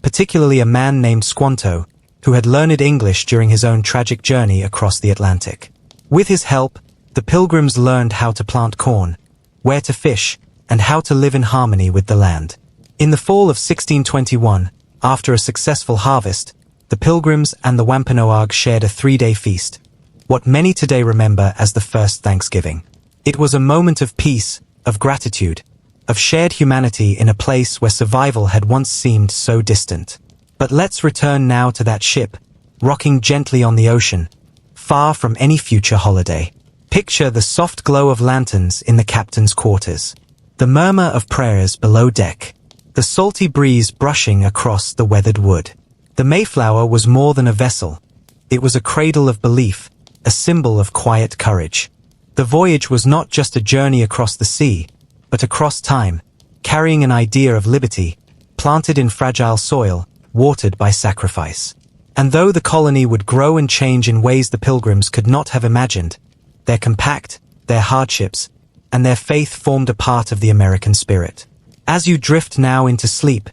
particularly a man named Squanto, who had learned English during his own tragic journey across the Atlantic. With his help, the pilgrims learned how to plant corn, where to fish, and how to live in harmony with the land. In the fall of 1621, after a successful harvest, the pilgrims and the Wampanoag shared a 3-day feast, what many today remember as the first Thanksgiving. It was a moment of peace, of gratitude, of shared humanity in a place where survival had once seemed so distant. But let's return now to that ship, rocking gently on the ocean, far from any future holiday. Picture the soft glow of lanterns in the captain's quarters, the murmur of prayers below deck, the salty breeze brushing across the weathered wood. The Mayflower was more than a vessel. It was a cradle of belief, a symbol of quiet courage. The voyage was not just a journey across the sea, but across time, carrying an idea of liberty, planted in fragile soil, watered by sacrifice. And though the colony would grow and change in ways the pilgrims could not have imagined, their compact, their hardships, and their faith formed a part of the American spirit. As you drift now into sleep,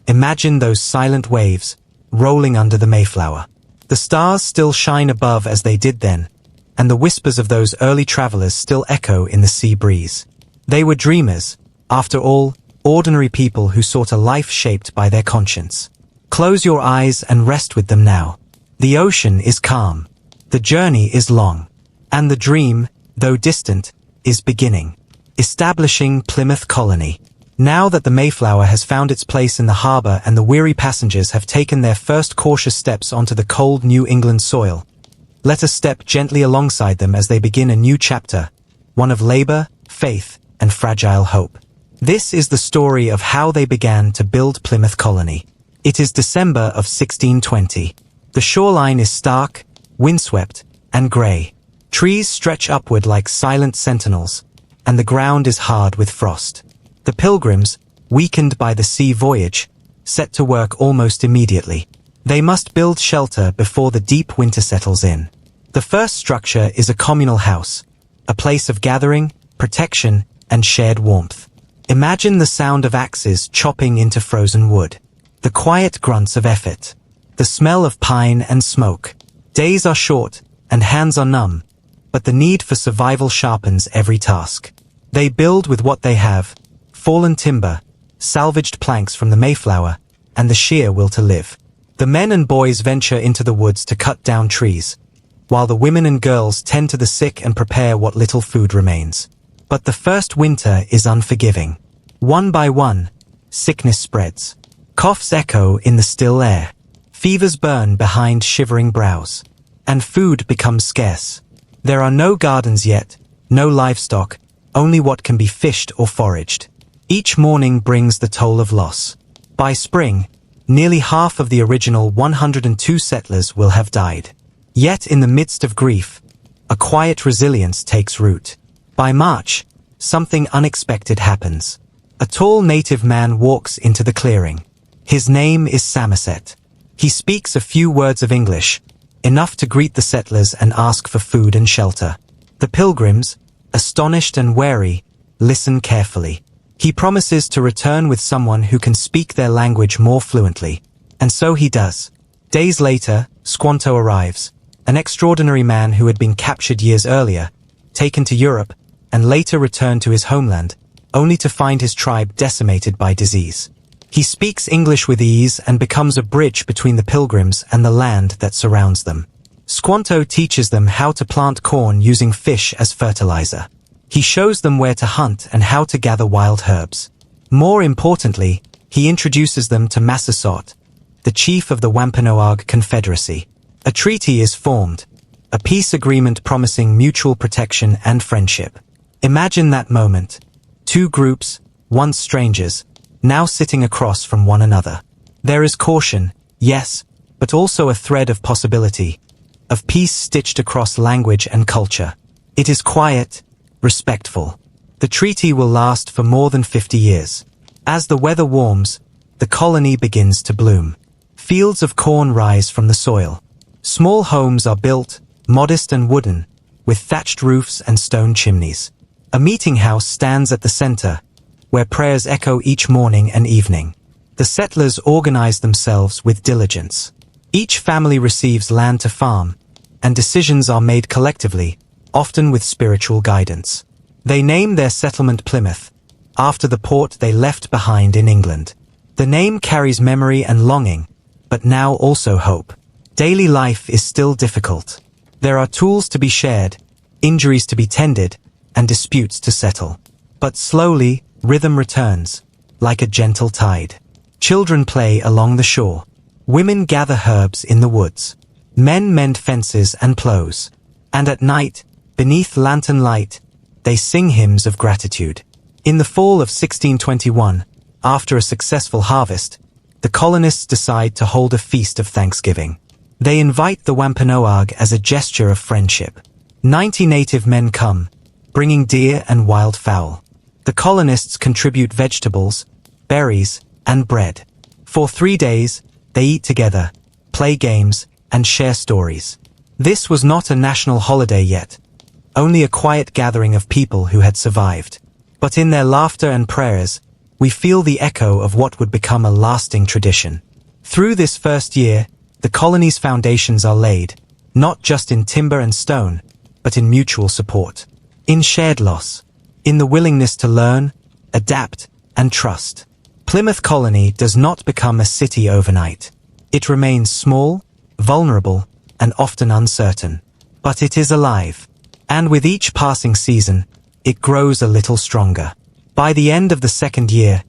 imagine those silent waves, rolling under the Mayflower. The stars still shine above as they did then, and the whispers of those early travelers still echo in the sea breeze. They were dreamers, after all, ordinary people who sought a life shaped by their conscience. Close your eyes and rest with them now. The ocean is calm. The journey is long. And the dream, though distant, is beginning. Establishing Plymouth Colony. Now that the Mayflower has found its place in the harbor and the weary passengers have taken their first cautious steps onto the cold New England soil, let us step gently alongside them as they begin a new chapter, one of labor, faith, and fragile hope. This is the story of how they began to build Plymouth Colony. It is December of 1620. The shoreline is stark, windswept, and gray. Trees stretch upward like silent sentinels, and the ground is hard with frost. The pilgrims, weakened by the sea voyage, set to work almost immediately. They must build shelter before the deep winter settles in. The first structure is a communal house, a place of gathering, protection, and shared warmth. Imagine the sound of axes chopping into frozen wood, the quiet grunts of effort, the smell of pine and smoke. Days are short, and hands are numb, but the need for survival sharpens every task. They build with what they have, fallen timber, salvaged planks from the Mayflower, and the sheer will to live. The men and boys venture into the woods to cut down trees, while the women and girls tend to the sick and prepare what little food remains. But the first winter is unforgiving. One by one, sickness spreads. Coughs echo in the still air. Fevers burn behind shivering brows. And food becomes scarce. There are no gardens yet, no livestock, only what can be fished or foraged. Each morning brings the toll of loss. By spring, nearly half of the original 102 settlers will have died. Yet in the midst of grief, a quiet resilience takes root. By March, something unexpected happens. A tall native man walks into the clearing. His name is Samoset. He speaks a few words of English, enough to greet the settlers and ask for food and shelter. The pilgrims, astonished and wary, listen carefully. He promises to return with someone who can speak their language more fluently. And so he does. Days later, Squanto arrives, an extraordinary man who had been captured years earlier, taken to Europe, and later returned to his homeland, only to find his tribe decimated by disease. He speaks English with ease and becomes a bridge between the pilgrims and the land that surrounds them. Squanto teaches them how to plant corn using fish as fertilizer. He shows them where to hunt and how to gather wild herbs. More importantly, he introduces them to Massasoit, the chief of the Wampanoag Confederacy. A treaty is formed, a peace agreement promising mutual protection and friendship. Imagine that moment. Two groups, once strangers, now sitting across from one another. There is caution, yes, but also a thread of possibility, of peace stitched across language and culture. It is quiet, respectful. The treaty will last for more than 50 years. As the weather warms, the colony begins to bloom. Fields of corn rise from the soil. Small homes are built, modest and wooden, with thatched roofs and stone chimneys. A meeting house stands at the center, where prayers echo each morning and evening. The settlers organize themselves with diligence. Each family receives land to farm, and decisions are made collectively, often with spiritual guidance. They name their settlement Plymouth, after the port they left behind in England. The name carries memory and longing, but now also hope. Daily life is still difficult. There are tools to be shared, injuries to be tended, and disputes to settle. But slowly, rhythm returns, like a gentle tide. Children play along the shore. Women gather herbs in the woods. Men mend fences and plows. And at night, beneath lantern light, they sing hymns of gratitude. In the fall of 1621, after a successful harvest, the colonists decide to hold a feast of Thanksgiving. They invite the Wampanoag as a gesture of friendship. 90 native men come, bringing deer and wild fowl. The colonists contribute vegetables, berries, and bread. For 3 days, they eat together, play games, and share stories. This was not a national holiday yet, only a quiet gathering of people who had survived. But in their laughter and prayers, we feel the echo of what would become a lasting tradition. Through this first year, the colony's foundations are laid, not just in timber and stone, but in mutual support, in shared loss, in the willingness to learn, adapt, and trust. Plymouth Colony does not become a city overnight. It remains small, vulnerable, and often uncertain. But it is alive. And with each passing season, it grows a little stronger. By the end of the second year,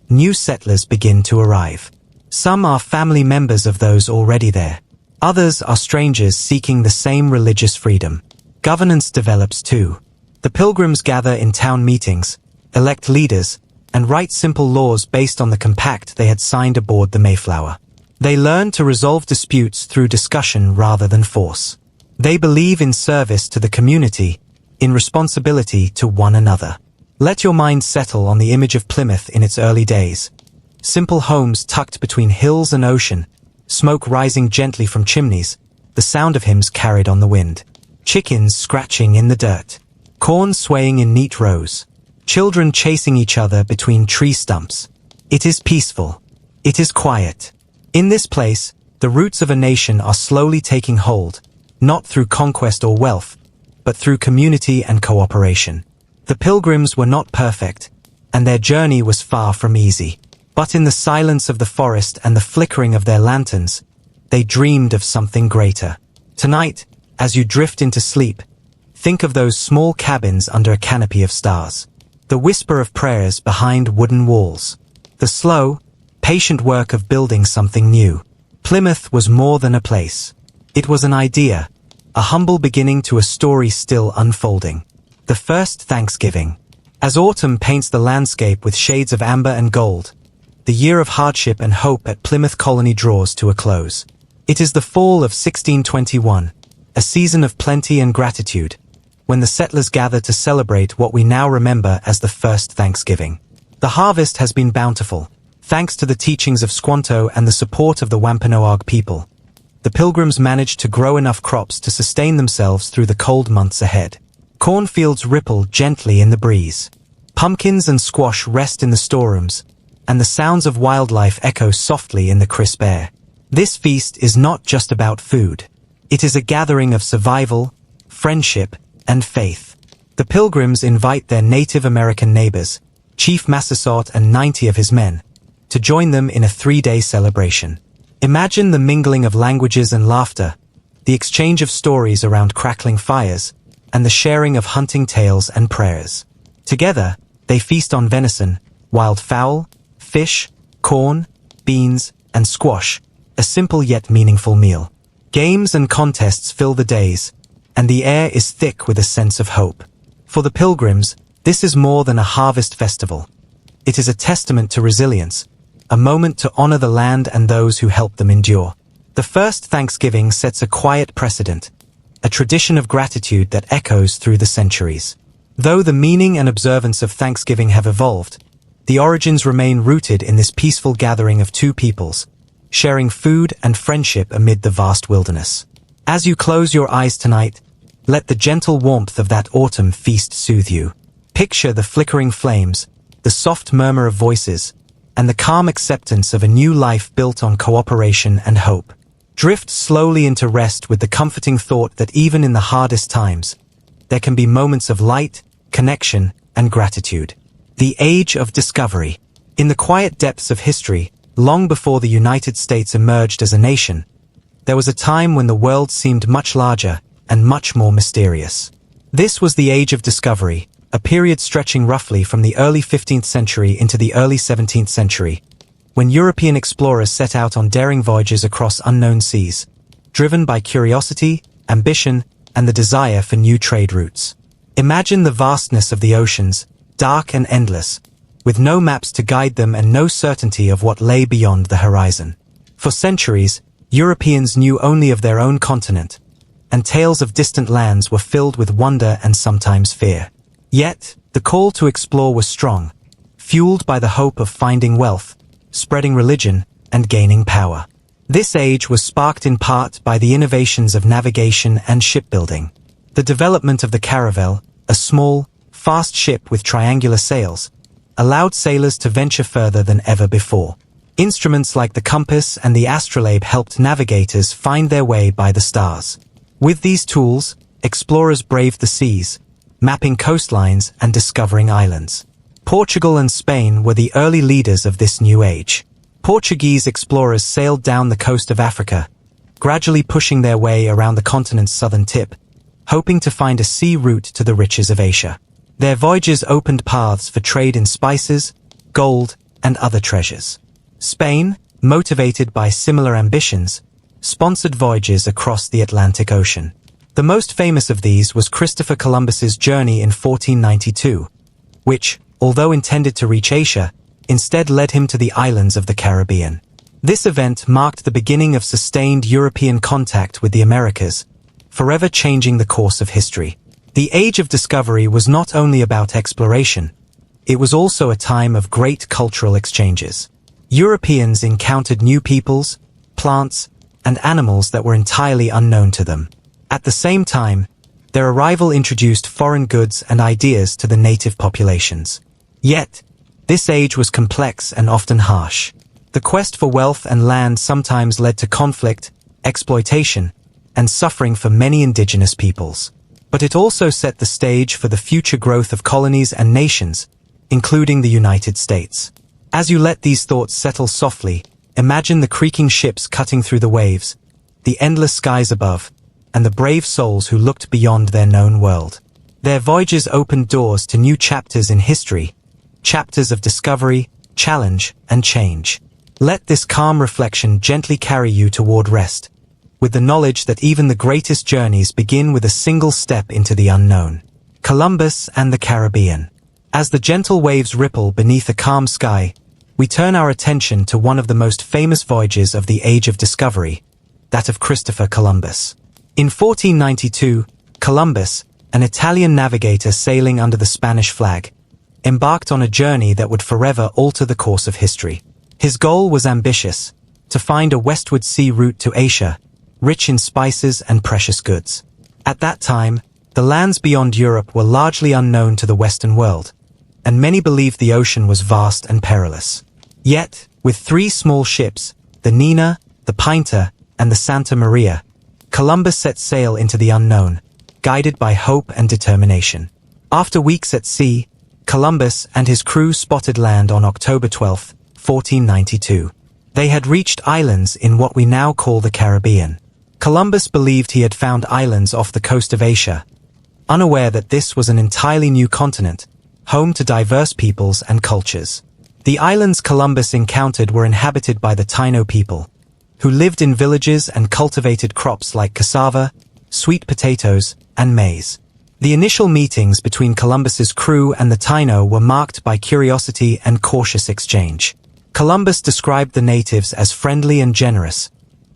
new settlers begin to arrive. Some are family members of those already there. Others are strangers seeking the same religious freedom. Governance develops too. The Pilgrims gather in town meetings, elect leaders, and write simple laws based on the compact they had signed aboard the Mayflower. They learn to resolve disputes through discussion rather than force. They believe in service to the community, in responsibility to one another. Let your mind settle on the image of Plymouth in its early days. Simple homes tucked between hills and ocean, smoke rising gently from chimneys, the sound of hymns carried on the wind. Chickens scratching in the dirt. Corn swaying in neat rows. Children chasing each other between tree stumps. It is peaceful. It is quiet. In this place, the roots of a nation are slowly taking hold, not through conquest or wealth, but through community and cooperation. The Pilgrims were not perfect, and their journey was far from easy. But in the silence of the forest and the flickering of their lanterns, they dreamed of something greater. Tonight, as you drift into sleep, think of those small cabins under a canopy of stars. The whisper of prayers behind wooden walls. The slow, patient work of building something new. Plymouth was more than a place. It was an idea, a humble beginning to a story still unfolding. The first Thanksgiving. As autumn paints the landscape with shades of amber and gold, the year of hardship and hope at Plymouth Colony draws to a close. It is the fall of 1621, a season of plenty and gratitude, when the settlers gather to celebrate what we now remember as the first Thanksgiving. The harvest has been bountiful, thanks to the teachings of Squanto and the support of the Wampanoag people. The Pilgrims managed to grow enough crops to sustain themselves through the cold months ahead. Cornfields ripple gently in the breeze. Pumpkins and squash rest in the storerooms, and the sounds of wildlife echo softly in the crisp air. This feast is not just about food. It is a gathering of survival, friendship, and faith. The Pilgrims invite their Native American neighbors, Chief Massasoit and 90 of his men, to join them in a 3-day celebration. Imagine the mingling of languages and laughter, the exchange of stories around crackling fires, and the sharing of hunting tales and prayers. Together, they feast on venison, wild fowl, fish, corn, beans, and squash, a simple yet meaningful meal. Games and contests fill the days, and the air is thick with a sense of hope. For the Pilgrims, this is more than a harvest festival. It is a testament to resilience, a moment to honor the land and those who helped them endure. The first Thanksgiving sets a quiet precedent, a tradition of gratitude that echoes through the centuries. Though the meaning and observance of Thanksgiving have evolved, the origins remain rooted in this peaceful gathering of two peoples, sharing food and friendship amid the vast wilderness. As you close your eyes tonight, let the gentle warmth of that autumn feast soothe you. Picture the flickering flames, the soft murmur of voices, and the calm acceptance of a new life built on cooperation and hope. Drift slowly into rest with the comforting thought that even in the hardest times, there can be moments of light, connection, and gratitude. The Age of Discovery. In the quiet depths of history, long before the United States emerged as a nation, there was a time when the world seemed much larger and much more mysterious. This was the Age of Discovery, a period stretching roughly from the early 15th century into the early 17th century, when European explorers set out on daring voyages across unknown seas, driven by curiosity, ambition, and the desire for new trade routes. Imagine the vastness of the oceans, dark and endless, with no maps to guide them and no certainty of what lay beyond the horizon. For centuries, Europeans knew only of their own continent, and tales of distant lands were filled with wonder and sometimes fear. Yet, the call to explore was strong, fueled by the hope of finding wealth, spreading religion, and gaining power. This age was sparked in part by the innovations of navigation and shipbuilding. The development of the caravel, a small, fast ship with triangular sails, allowed sailors to venture further than ever before. Instruments like the compass and the astrolabe helped navigators find their way by the stars. With these tools, explorers braved the seas, mapping coastlines and discovering islands. Portugal and Spain were the early leaders of this new age. Portuguese explorers sailed down the coast of Africa, gradually pushing their way around the continent's southern tip, hoping to find a sea route to the riches of Asia. Their voyages opened paths for trade in spices, gold, and other treasures. Spain, motivated by similar ambitions, sponsored voyages across the Atlantic Ocean. The most famous of these was Christopher Columbus's journey in 1492, which, although intended to reach Asia, instead led him to the islands of the Caribbean. This event marked the beginning of sustained European contact with the Americas, forever changing the course of history. The Age of Discovery was not only about exploration, it was also a time of great cultural exchanges. Europeans encountered new peoples, plants, and animals that were entirely unknown to them. At the same time, their arrival introduced foreign goods and ideas to the native populations. Yet, this age was complex and often harsh. The quest for wealth and land sometimes led to conflict, exploitation, and suffering for many indigenous peoples. But it also set the stage for the future growth of colonies and nations, including the United States. As you let these thoughts settle softly, imagine the creaking ships cutting through the waves, the endless skies above, and the brave souls who looked beyond their known world. Their voyages opened doors to new chapters in history, chapters of discovery, challenge, and change. Let this calm reflection gently carry you toward rest, with the knowledge that even the greatest journeys begin with a single step into the unknown. Columbus and the Caribbean. As the gentle waves ripple beneath a calm sky, we turn our attention to one of the most famous voyages of the Age of Discovery, that of Christopher Columbus. In 1492, Columbus, an Italian navigator sailing under the Spanish flag, embarked on a journey that would forever alter the course of history. His goal was ambitious, to find a westward sea route to Asia, rich in spices and precious goods. At that time, the lands beyond Europe were largely unknown to the Western world, and many believed the ocean was vast and perilous. Yet, with 3 small ships, the Nina, the Pinta, and the Santa Maria, Columbus set sail into the unknown, guided by hope and determination. After weeks at sea, Columbus and his crew spotted land on October 12, 1492. They had reached islands in what we now call the Caribbean. Columbus believed he had found islands off the coast of Asia, unaware that this was an entirely new continent, home to diverse peoples and cultures. The islands Columbus encountered were inhabited by the Taino people, who lived in villages and cultivated crops like cassava, sweet potatoes, and maize. The initial meetings between Columbus's crew and the Taino were marked by curiosity and cautious exchange. Columbus described the natives as friendly and generous,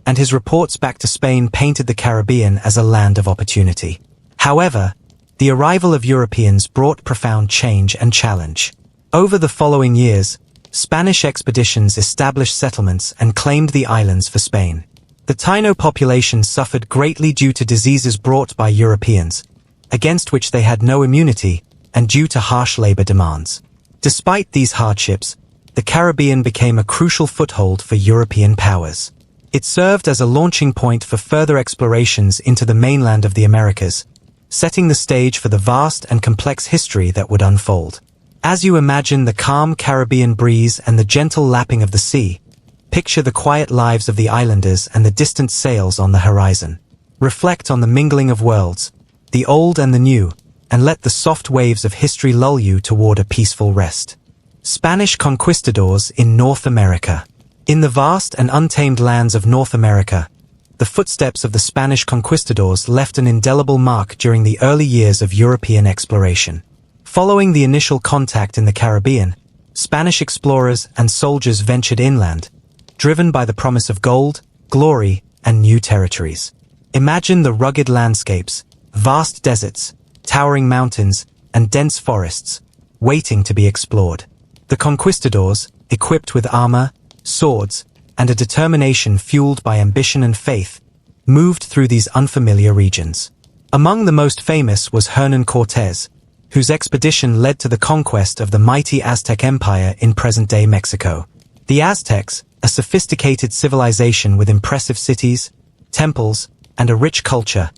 and his reports back to Spain painted the Caribbean as a land of opportunity. However, the arrival of Europeans brought profound change and challenge. Over the following years, Spanish expeditions established settlements and claimed the islands for Spain. The Taino population suffered greatly due to diseases brought by Europeans, against which they had no immunity, and due to harsh labor demands. Despite these hardships, the Caribbean became a crucial foothold for European powers. It served as a launching point for further explorations into the mainland of the Americas, setting the stage for the vast and complex history that would unfold. As you imagine the calm Caribbean breeze and the gentle lapping of the sea, picture the quiet lives of the islanders and the distant sails on the horizon. Reflect on the mingling of worlds, the old and the new, and let the soft waves of history lull you toward a peaceful rest. Spanish conquistadors in North America. In the vast and untamed lands of North America, the footsteps of the Spanish conquistadors left an indelible mark during the early years of European exploration. Following the initial contact in the Caribbean, Spanish explorers and soldiers ventured inland, driven by the promise of gold, glory, and new territories. Imagine the rugged landscapes, vast deserts, towering mountains, and dense forests, waiting to be explored. The conquistadors, equipped with armor, swords, and a determination fueled by ambition and faith, moved through these unfamiliar regions. Among the most famous was Hernán Cortés, whose expedition led to the conquest of the mighty Aztec Empire in present-day Mexico. The Aztecs, a sophisticated civilization with impressive cities, temples, and a rich culture,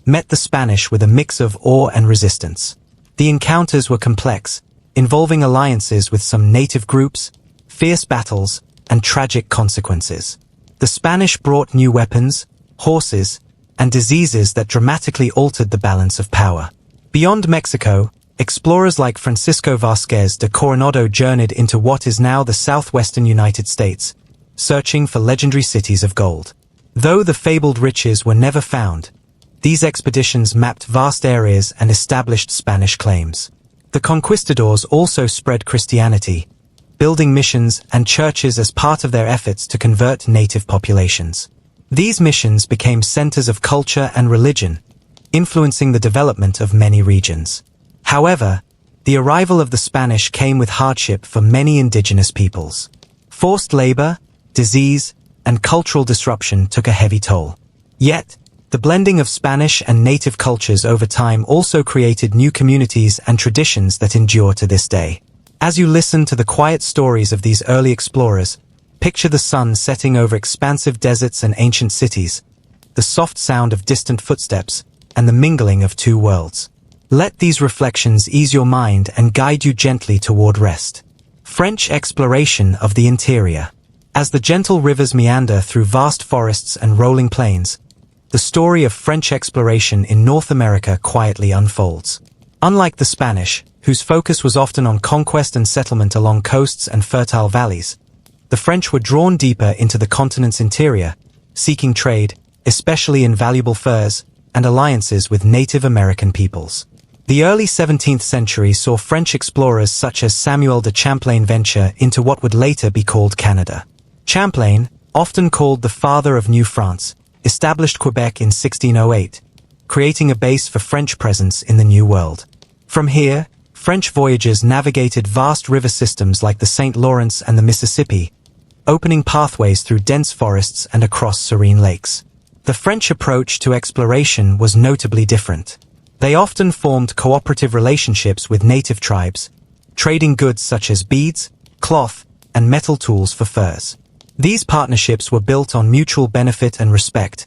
met the Spanish with a mix of awe and resistance. The encounters were complex, involving alliances with some native groups, fierce battles, and tragic consequences. The Spanish brought new weapons, horses, and diseases that dramatically altered the balance of power. Beyond Mexico, explorers like Francisco Vázquez de Coronado journeyed into what is now the southwestern United States, searching for legendary cities of gold. Though the fabled riches were never found, these expeditions mapped vast areas and established Spanish claims. The conquistadors also spread Christianity, building missions and churches as part of their efforts to convert native populations. These missions became centers of culture and religion, influencing the development of many regions. However, the arrival of the Spanish came with hardship for many indigenous peoples. Forced labor, disease, and cultural disruption took a heavy toll. Yet, the blending of Spanish and native cultures over time also created new communities and traditions that endure to this day. As you listen to the quiet stories of these early explorers, picture the sun setting over expansive deserts and ancient cities, the soft sound of distant footsteps, and the mingling of two worlds. Let these reflections ease your mind and guide you gently toward rest. French exploration of the interior. As the gentle rivers meander through vast forests and rolling plains, the story of French exploration in North America quietly unfolds. Unlike the Spanish, whose focus was often on conquest and settlement along coasts and fertile valleys, the French were drawn deeper into the continent's interior, seeking trade, especially in valuable furs, and alliances with Native American peoples. The early 17th century saw French explorers such as Samuel de Champlain venture into what would later be called Canada. Champlain, often called the father of New France, established Quebec in 1608, creating a base for French presence in the New World. From here, French voyagers navigated vast river systems like the St. Lawrence and the Mississippi, opening pathways through dense forests and across serene lakes. The French approach to exploration was notably different. They often formed cooperative relationships with native tribes, trading goods such as beads, cloth, and metal tools for furs. These partnerships were built on mutual benefit and respect,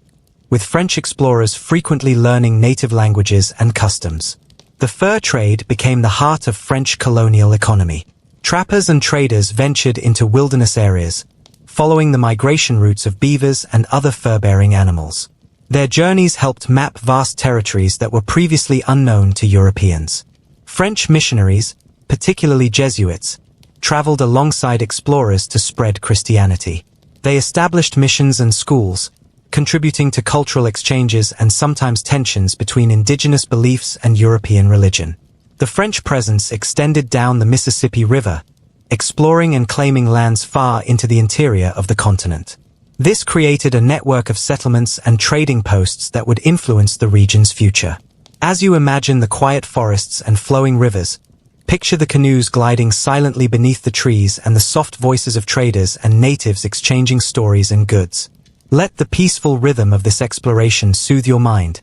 with French explorers frequently learning native languages and customs. The fur trade became the heart of French colonial economy. Trappers and traders ventured into wilderness areas, following the migration routes of beavers and other fur-bearing animals. Their journeys helped map vast territories that were previously unknown to Europeans. French missionaries, particularly Jesuits, traveled alongside explorers to spread Christianity. They established missions and schools, contributing to cultural exchanges and sometimes tensions between indigenous beliefs and European religion. The French presence extended down the Mississippi River, exploring and claiming lands far into the interior of the continent. This created a network of settlements and trading posts that would influence the region's future. As you imagine the quiet forests and flowing rivers, picture the canoes gliding silently beneath the trees and the soft voices of traders and natives exchanging stories and goods. Let the peaceful rhythm of this exploration soothe your mind,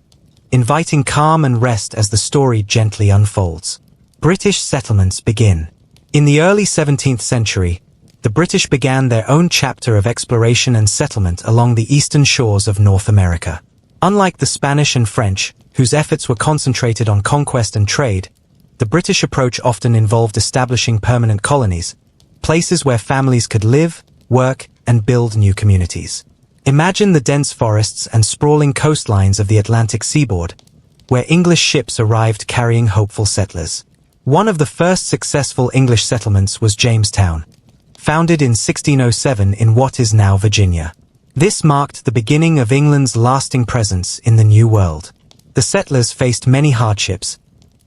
inviting calm and rest as the story gently unfolds. British settlements begin. In the early 17th century, the British began their own chapter of exploration and settlement along the eastern shores of North America. Unlike the Spanish and French, whose efforts were concentrated on conquest and trade, the British approach often involved establishing permanent colonies, places where families could live, work, and build new communities. Imagine the dense forests and sprawling coastlines of the Atlantic seaboard, where English ships arrived carrying hopeful settlers. One of the first successful English settlements was Jamestown, founded in 1607 in what is now Virginia. This marked the beginning of England's lasting presence in the New World. The settlers faced many hardships,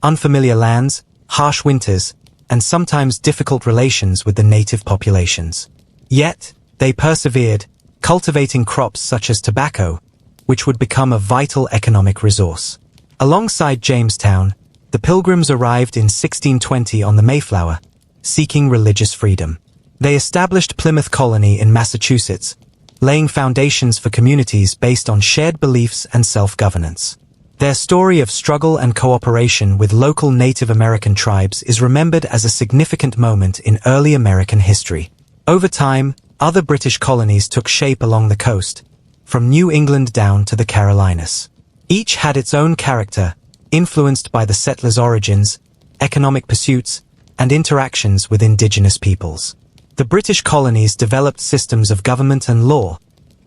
unfamiliar lands, harsh winters, and sometimes difficult relations with the native populations. Yet, they persevered, cultivating crops such as tobacco, which would become a vital economic resource. Alongside Jamestown, the Pilgrims arrived in 1620 on the Mayflower, seeking religious freedom. They established Plymouth Colony in Massachusetts, laying foundations for communities based on shared beliefs and self-governance. Their story of struggle and cooperation with local Native American tribes is remembered as a significant moment in early American history. Over time, other British colonies took shape along the coast, from New England down to the Carolinas. Each had its own character, influenced by the settlers' origins, economic pursuits, and interactions with indigenous peoples. The British colonies developed systems of government and law,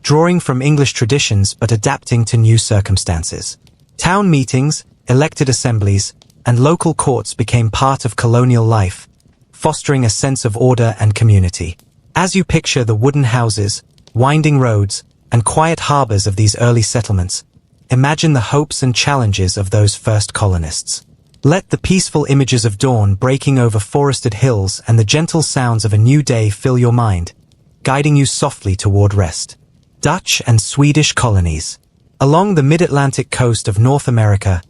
drawing from English traditions but adapting to new circumstances. Town meetings, elected assemblies, and local courts became part of colonial life, fostering a sense of order and community. As you picture the wooden houses, winding roads, and quiet harbors of these early settlements, imagine the hopes and challenges of those first colonists. Let the peaceful images of dawn breaking over forested hills and the gentle sounds of a new day fill your mind, guiding you softly toward rest. Dutch and Swedish colonies. Along the mid-Atlantic coast of North America,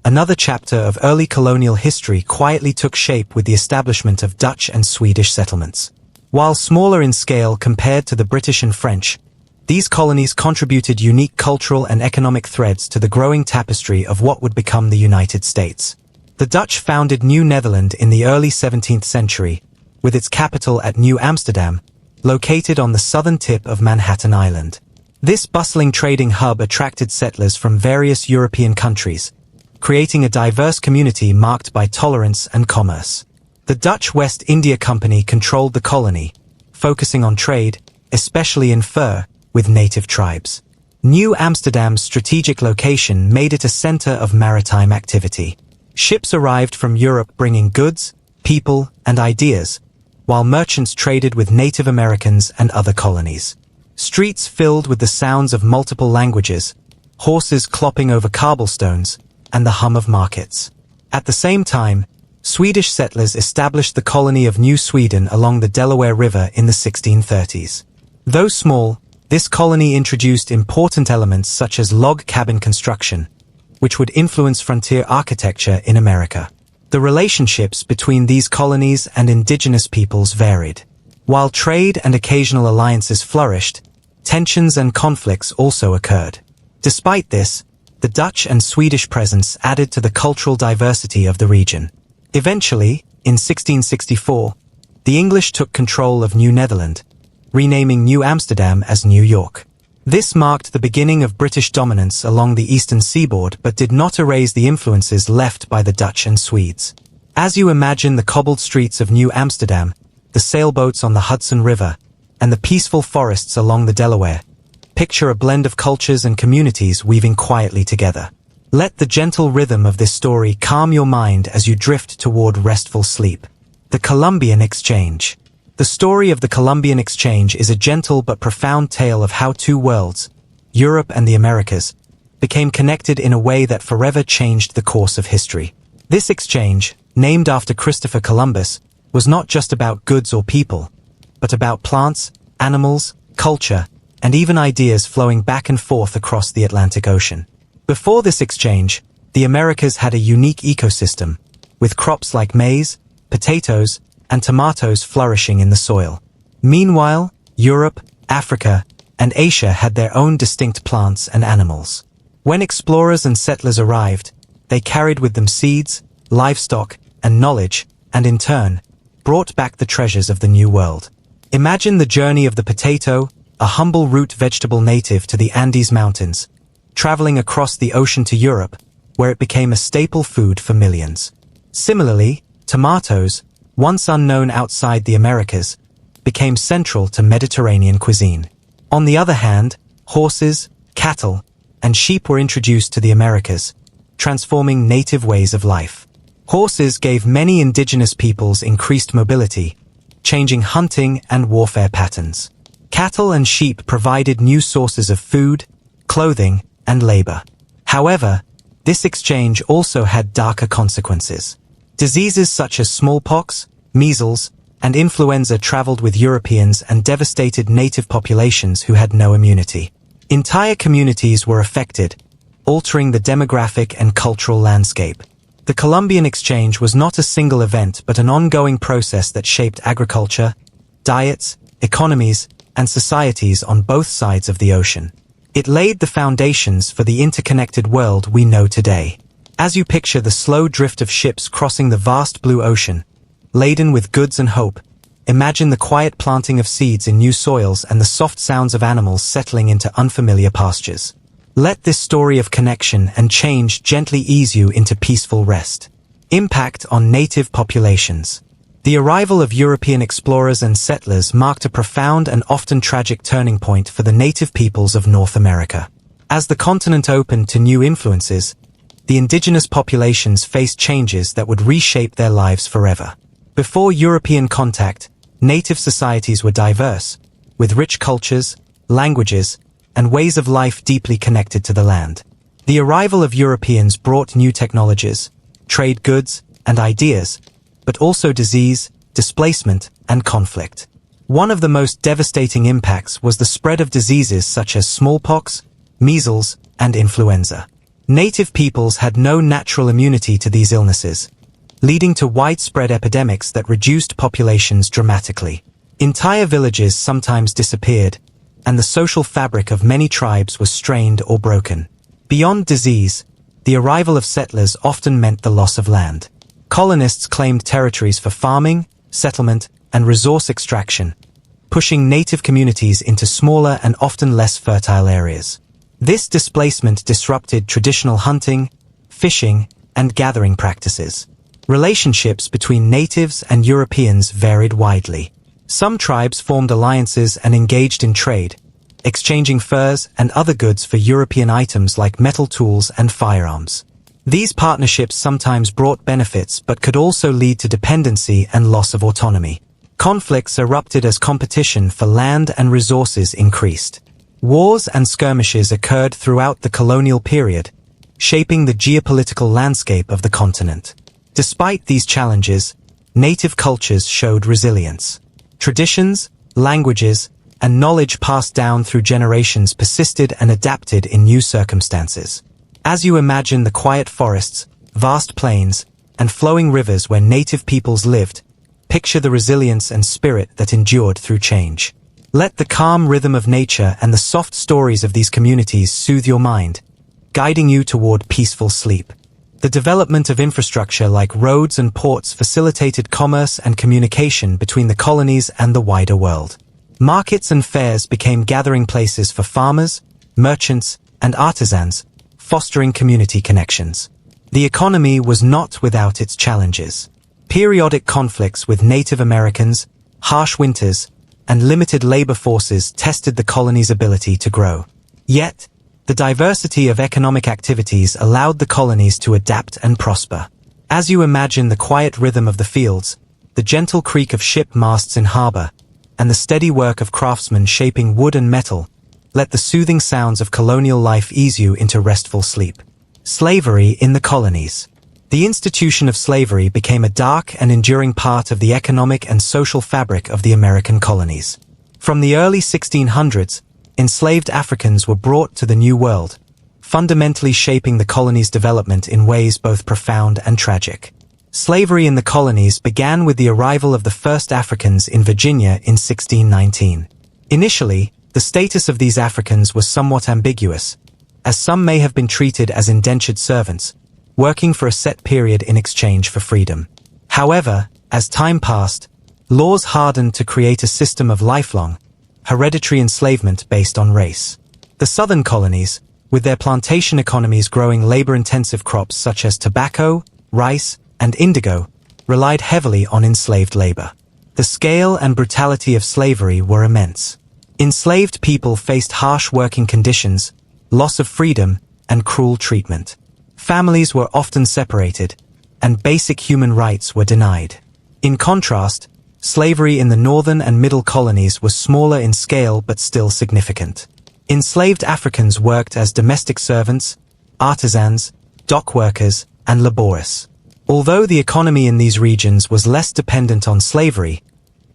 another chapter of early colonial history quietly took shape with the establishment of Dutch and Swedish settlements. While smaller in scale compared to the British and French, these colonies contributed unique cultural and economic threads to the growing tapestry of what would become the United States. The Dutch founded New Netherland in the early 17th century, with its capital at New Amsterdam, located on the southern tip of Manhattan Island. This bustling trading hub attracted settlers from various European countries, creating a diverse community marked by tolerance and commerce. The Dutch West India Company controlled the colony, focusing on trade, especially in fur, with native tribes. New Amsterdam's strategic location made it a center of maritime activity. Ships arrived from Europe bringing goods, people, and ideas, while merchants traded with Native Americans and other colonies. Streets filled with the sounds of multiple languages, horses clopping over cobblestones, and the hum of markets. At the same time, Swedish settlers established the colony of New Sweden along the Delaware River in the 1630s. Though small, this colony introduced important elements such as log cabin construction, which would influence frontier architecture in America. The relationships between these colonies and indigenous peoples varied. While trade and occasional alliances flourished, tensions and conflicts also occurred. Despite this, the Dutch and Swedish presence added to the cultural diversity of the region. Eventually, in 1664, the English took control of New Netherland, renaming New Amsterdam as New York. This marked the beginning of British dominance along the eastern seaboard but did not erase the influences left by the Dutch and Swedes. As you imagine the cobbled streets of New Amsterdam, the sailboats on the Hudson River, and the peaceful forests along the Delaware, picture a blend of cultures and communities weaving quietly together. Let the gentle rhythm of this story calm your mind as you drift toward restful sleep. The Columbian Exchange. The story of the Columbian Exchange is a gentle but profound tale of how two worlds, Europe and the Americas, became connected in a way that forever changed the course of history. This exchange, named after Christopher Columbus, was not just about goods or people, but about plants, animals, culture, and even ideas flowing back and forth across the Atlantic Ocean. Before this exchange, the Americas had a unique ecosystem, with crops like maize, potatoes, and tomatoes flourishing in the soil. Meanwhile, Europe, Africa, and Asia had their own distinct plants and animals. When explorers and settlers arrived, they carried with them seeds, livestock, and knowledge, and in turn, brought back the treasures of the New World. Imagine the journey of the potato, a humble root vegetable native to the Andes Mountains, traveling across the ocean to Europe, where it became a staple food for millions. Similarly, tomatoes, once unknown outside the Americas, became central to Mediterranean cuisine. On the other hand, horses, cattle, and sheep were introduced to the Americas, transforming native ways of life. Horses gave many indigenous peoples increased mobility, changing hunting and warfare patterns. Cattle and sheep provided new sources of food, clothing, and labor. However, this exchange also had darker consequences. Diseases such as smallpox, measles, and influenza traveled with Europeans and devastated native populations who had no immunity. Entire communities were affected, altering the demographic and cultural landscape. The Columbian Exchange was not a single event but an ongoing process that shaped agriculture, diets, economies, and societies on both sides of the ocean. It laid the foundations for the interconnected world we know today. As you picture the slow drift of ships crossing the vast blue ocean, laden with goods and hope, imagine the quiet planting of seeds in new soils and the soft sounds of animals settling into unfamiliar pastures. Let this story of connection and change gently ease you into peaceful rest. Impact on native populations. The arrival of European explorers and settlers marked a profound and often tragic turning point for the native peoples of North America. As the continent opened to new influences, the indigenous populations faced changes that would reshape their lives forever. Before European contact, native societies were diverse, with rich cultures, languages, and ways of life deeply connected to the land. The arrival of Europeans brought new technologies, trade goods, and ideas, but also disease, displacement, and conflict. One of the most devastating impacts was the spread of diseases such as smallpox, measles, and influenza. Native peoples had no natural immunity to these illnesses, leading to widespread epidemics that reduced populations dramatically. Entire villages sometimes disappeared, and the social fabric of many tribes was strained or broken. Beyond disease, the arrival of settlers often meant the loss of land. Colonists claimed territories for farming, settlement, and resource extraction, pushing native communities into smaller and often less fertile areas. This displacement disrupted traditional hunting, fishing, and gathering practices. Relationships between natives and Europeans varied widely. Some tribes formed alliances and engaged in trade, exchanging furs and other goods for European items like metal tools and firearms. These partnerships sometimes brought benefits but could also lead to dependency and loss of autonomy. Conflicts erupted as competition for land and resources increased. Wars and skirmishes occurred throughout the colonial period, shaping the geopolitical landscape of the continent. Despite these challenges, native cultures showed resilience. Traditions, languages, and knowledge passed down through generations persisted and adapted in new circumstances. As you imagine the quiet forests, vast plains, and flowing rivers where native peoples lived, picture the resilience and spirit that endured through change. Let the calm rhythm of nature and the soft stories of these communities soothe your mind, guiding you toward peaceful sleep. The development of infrastructure like roads and ports facilitated commerce and communication between the colonies and the wider world. Markets and fairs became gathering places for farmers, merchants, and artisans, fostering community connections. The economy was not without its challenges. Periodic conflicts with Native Americans, harsh winters, and limited labor forces tested the colony's ability to grow. Yet, the diversity of economic activities allowed the colonies to adapt and prosper. As you imagine the quiet rhythm of the fields, the gentle creak of ship masts in harbor, and the steady work of craftsmen shaping wood and metal, let the soothing sounds of colonial life ease you into restful sleep. Slavery in the colonies. The institution of slavery became a dark and enduring part of the economic and social fabric of the American colonies. From the early 1600s, enslaved Africans were brought to the New World, fundamentally shaping the colony's development in ways both profound and tragic. Slavery in the colonies began with the arrival of the first Africans in Virginia in 1619. Initially, the status of these Africans was somewhat ambiguous, as some may have been treated as indentured servants, working for a set period in exchange for freedom. However, as time passed, laws hardened to create a system of lifelong, hereditary enslavement based on race. The southern colonies, with their plantation economies growing labor-intensive crops such as tobacco, rice, and indigo, relied heavily on enslaved labor. The scale and brutality of slavery were immense. Enslaved people faced harsh working conditions, loss of freedom, and cruel treatment. Families were often separated, and basic human rights were denied. In contrast, slavery in the northern and middle colonies was smaller in scale but still significant. Enslaved Africans worked as domestic servants, artisans, dock workers, and laborists. Although the economy in these regions was less dependent on slavery,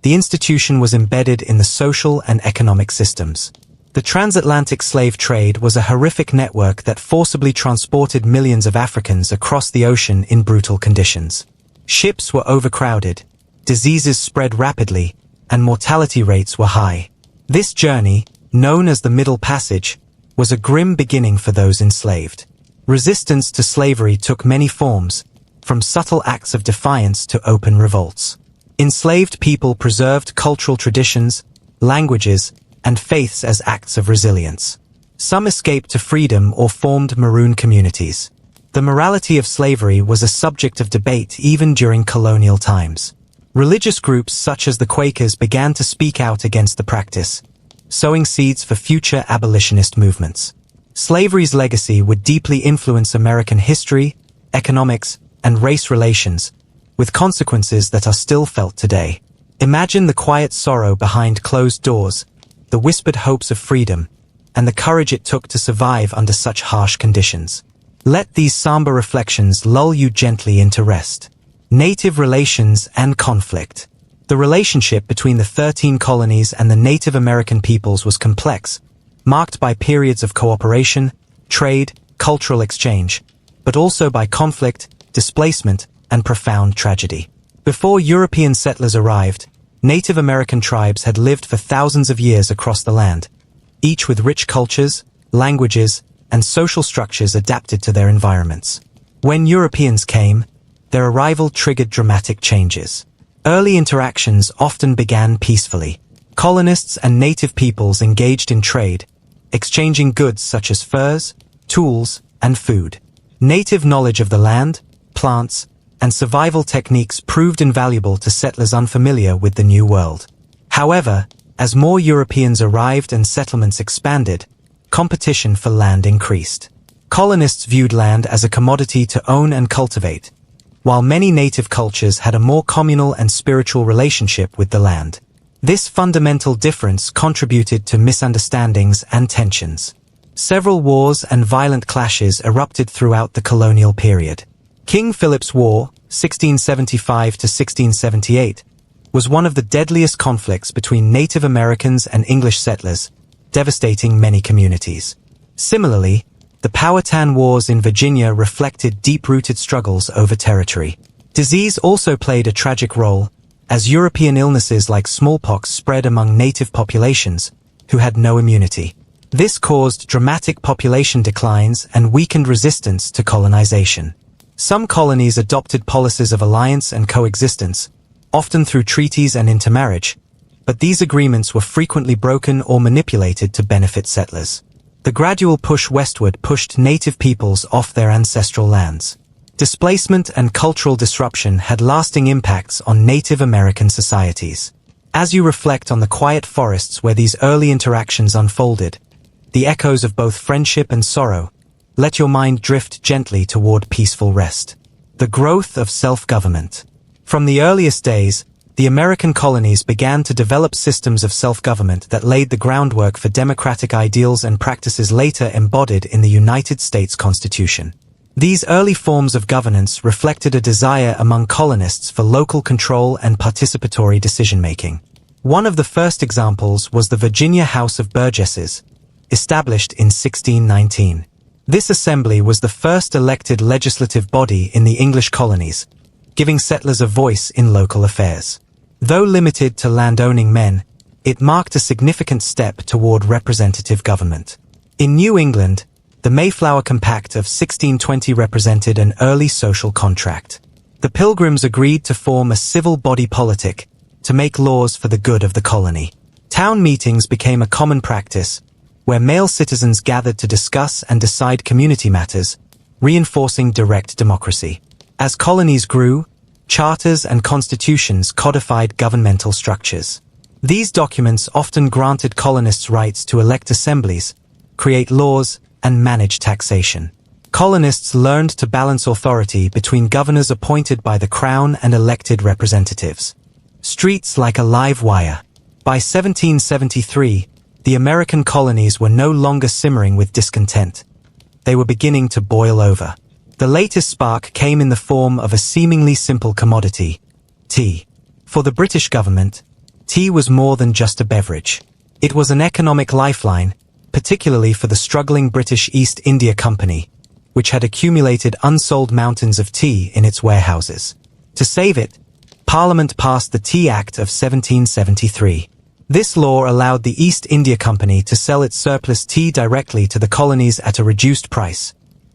the institution was embedded in the social and economic systems. The transatlantic slave trade was a horrific network that forcibly transported millions of Africans across the ocean in brutal conditions. Ships were overcrowded, diseases spread rapidly, and mortality rates were high. This journey, known as the Middle Passage, was a grim beginning for those enslaved. Resistance to slavery took many forms, from subtle acts of defiance to open revolts. Enslaved people preserved cultural traditions, languages, and faiths as acts of resilience. Some escaped to freedom or formed maroon communities. The morality of slavery was a subject of debate even during colonial times. Religious groups such as the Quakers began to speak out against the practice, sowing seeds for future abolitionist movements. Slavery's legacy would deeply influence American history, economics, and race relations, with consequences that are still felt today. Imagine the quiet sorrow behind closed doors, the whispered hopes of freedom, and the courage it took to survive under such harsh conditions. Let these somber reflections lull you gently into rest. Native relations and conflict. The relationship between the 13 colonies and the Native American peoples was complex, marked by periods of cooperation, trade, cultural exchange, but also by conflict, displacement, and profound tragedy. Before European settlers arrived, Native American tribes had lived for thousands of years across the land, each with rich cultures, languages, and social structures adapted to their environments. When Europeans came, their arrival triggered dramatic changes. Early interactions often began peacefully. Colonists and native peoples engaged in trade, exchanging goods such as furs, tools, and food. Native knowledge of the land, plants, and survival techniques proved invaluable to settlers unfamiliar with the New World. However, as more Europeans arrived and settlements expanded, competition for land increased. Colonists viewed land as a commodity to own and cultivate, while many native cultures had a more communal and spiritual relationship with the land. This fundamental difference contributed to misunderstandings and tensions. Several wars and violent clashes erupted throughout the colonial period. King Philip's War, 1675 to 1678, was one of the deadliest conflicts between Native Americans and English settlers, devastating many communities. Similarly, the Powhatan Wars in Virginia reflected deep-rooted struggles over territory. Disease also played a tragic role, as European illnesses like smallpox spread among native populations, who had no immunity. This caused dramatic population declines and weakened resistance to colonization. Some colonies adopted policies of alliance and coexistence, often through treaties and intermarriage, but these agreements were frequently broken or manipulated to benefit settlers. The gradual push westward pushed native peoples off their ancestral lands. Displacement and cultural disruption had lasting impacts on Native American societies. As you reflect on the quiet forests where these early interactions unfolded, the echoes of both friendship and sorrow, let your mind drift gently toward peaceful rest. The growth of self-government. From the earliest days, the American colonies began to develop systems of self-government that laid the groundwork for democratic ideals and practices later embodied in the United States Constitution. These early forms of governance reflected a desire among colonists for local control and participatory decision-making. One of the first examples was the Virginia House of Burgesses, established in 1619. This assembly was the first elected legislative body in the English colonies, giving settlers a voice in local affairs. Though limited to land-owning men, it marked a significant step toward representative government. In New England, the Mayflower Compact of 1620 represented an early social contract. The Pilgrims agreed to form a civil body politic to make laws for the good of the colony. Town meetings became a common practice, where male citizens gathered to discuss and decide community matters, reinforcing direct democracy. As colonies grew, charters and constitutions codified governmental structures. These documents often granted colonists rights to elect assemblies, create laws, and manage taxation. Colonists learned to balance authority between governors appointed by the crown and elected representatives. Streets like a live wire. By 1773, the American colonies were no longer simmering with discontent. They were beginning to boil over. The latest spark came in the form of a seemingly simple commodity, tea. For the British government, tea was more than just a beverage. It was an economic lifeline, particularly for the struggling British East India Company, which had accumulated unsold mountains of tea in its warehouses. To save it, Parliament passed the Tea Act of 1773. This law allowed the East India Company to sell its surplus tea directly to the colonies at a reduced price,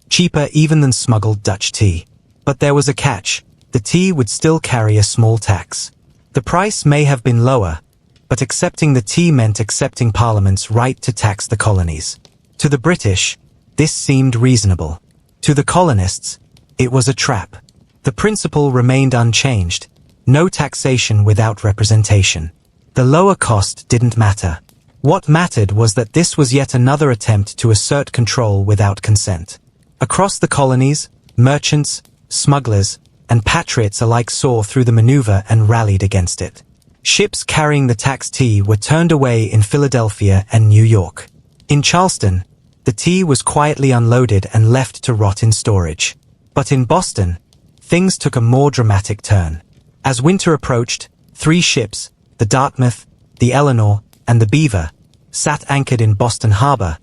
cheaper even than smuggled Dutch tea. But there was a catch: the tea would still carry a small tax. The price may have been lower, but accepting the tea meant accepting Parliament's right to tax the colonies. To the British, this seemed reasonable. To the colonists, it was a trap. The principle remained unchanged: no taxation without representation. The lower cost didn't matter. What mattered was that this was yet another attempt to assert control without consent. Across the colonies, merchants, smugglers, and patriots alike saw through the maneuver and rallied against it. Ships carrying the taxed tea were turned away in Philadelphia and New York. In Charleston, the tea was quietly unloaded and left to rot in storage. But in Boston, things took a more dramatic turn. As winter approached, 3 ships, the Dartmouth, the Eleanor, and the Beaver, sat anchored in Boston Harbor,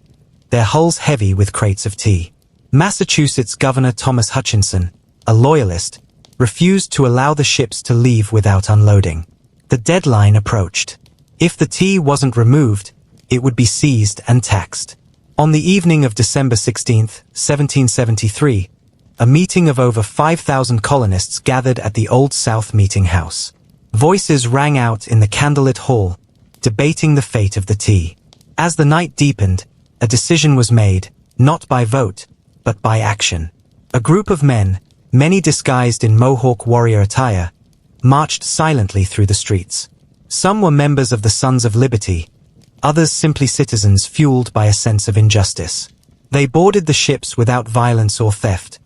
their hulls heavy with crates of tea. Massachusetts Governor Thomas Hutchinson, a loyalist, refused to allow the ships to leave without unloading. The deadline approached. If the tea wasn't removed, it would be seized and taxed. On the evening of December 16, 1773, a meeting of over 5,000 colonists gathered at the Old South Meeting House. Voices rang out in the candlelit hall, debating the fate of the tea. As the night deepened, a decision was made, not by vote, but by action. A group of men, many disguised in Mohawk warrior attire, marched silently through the streets. Some were members of the Sons of Liberty, others simply citizens fueled by a sense of injustice. They boarded the ships without violence or theft.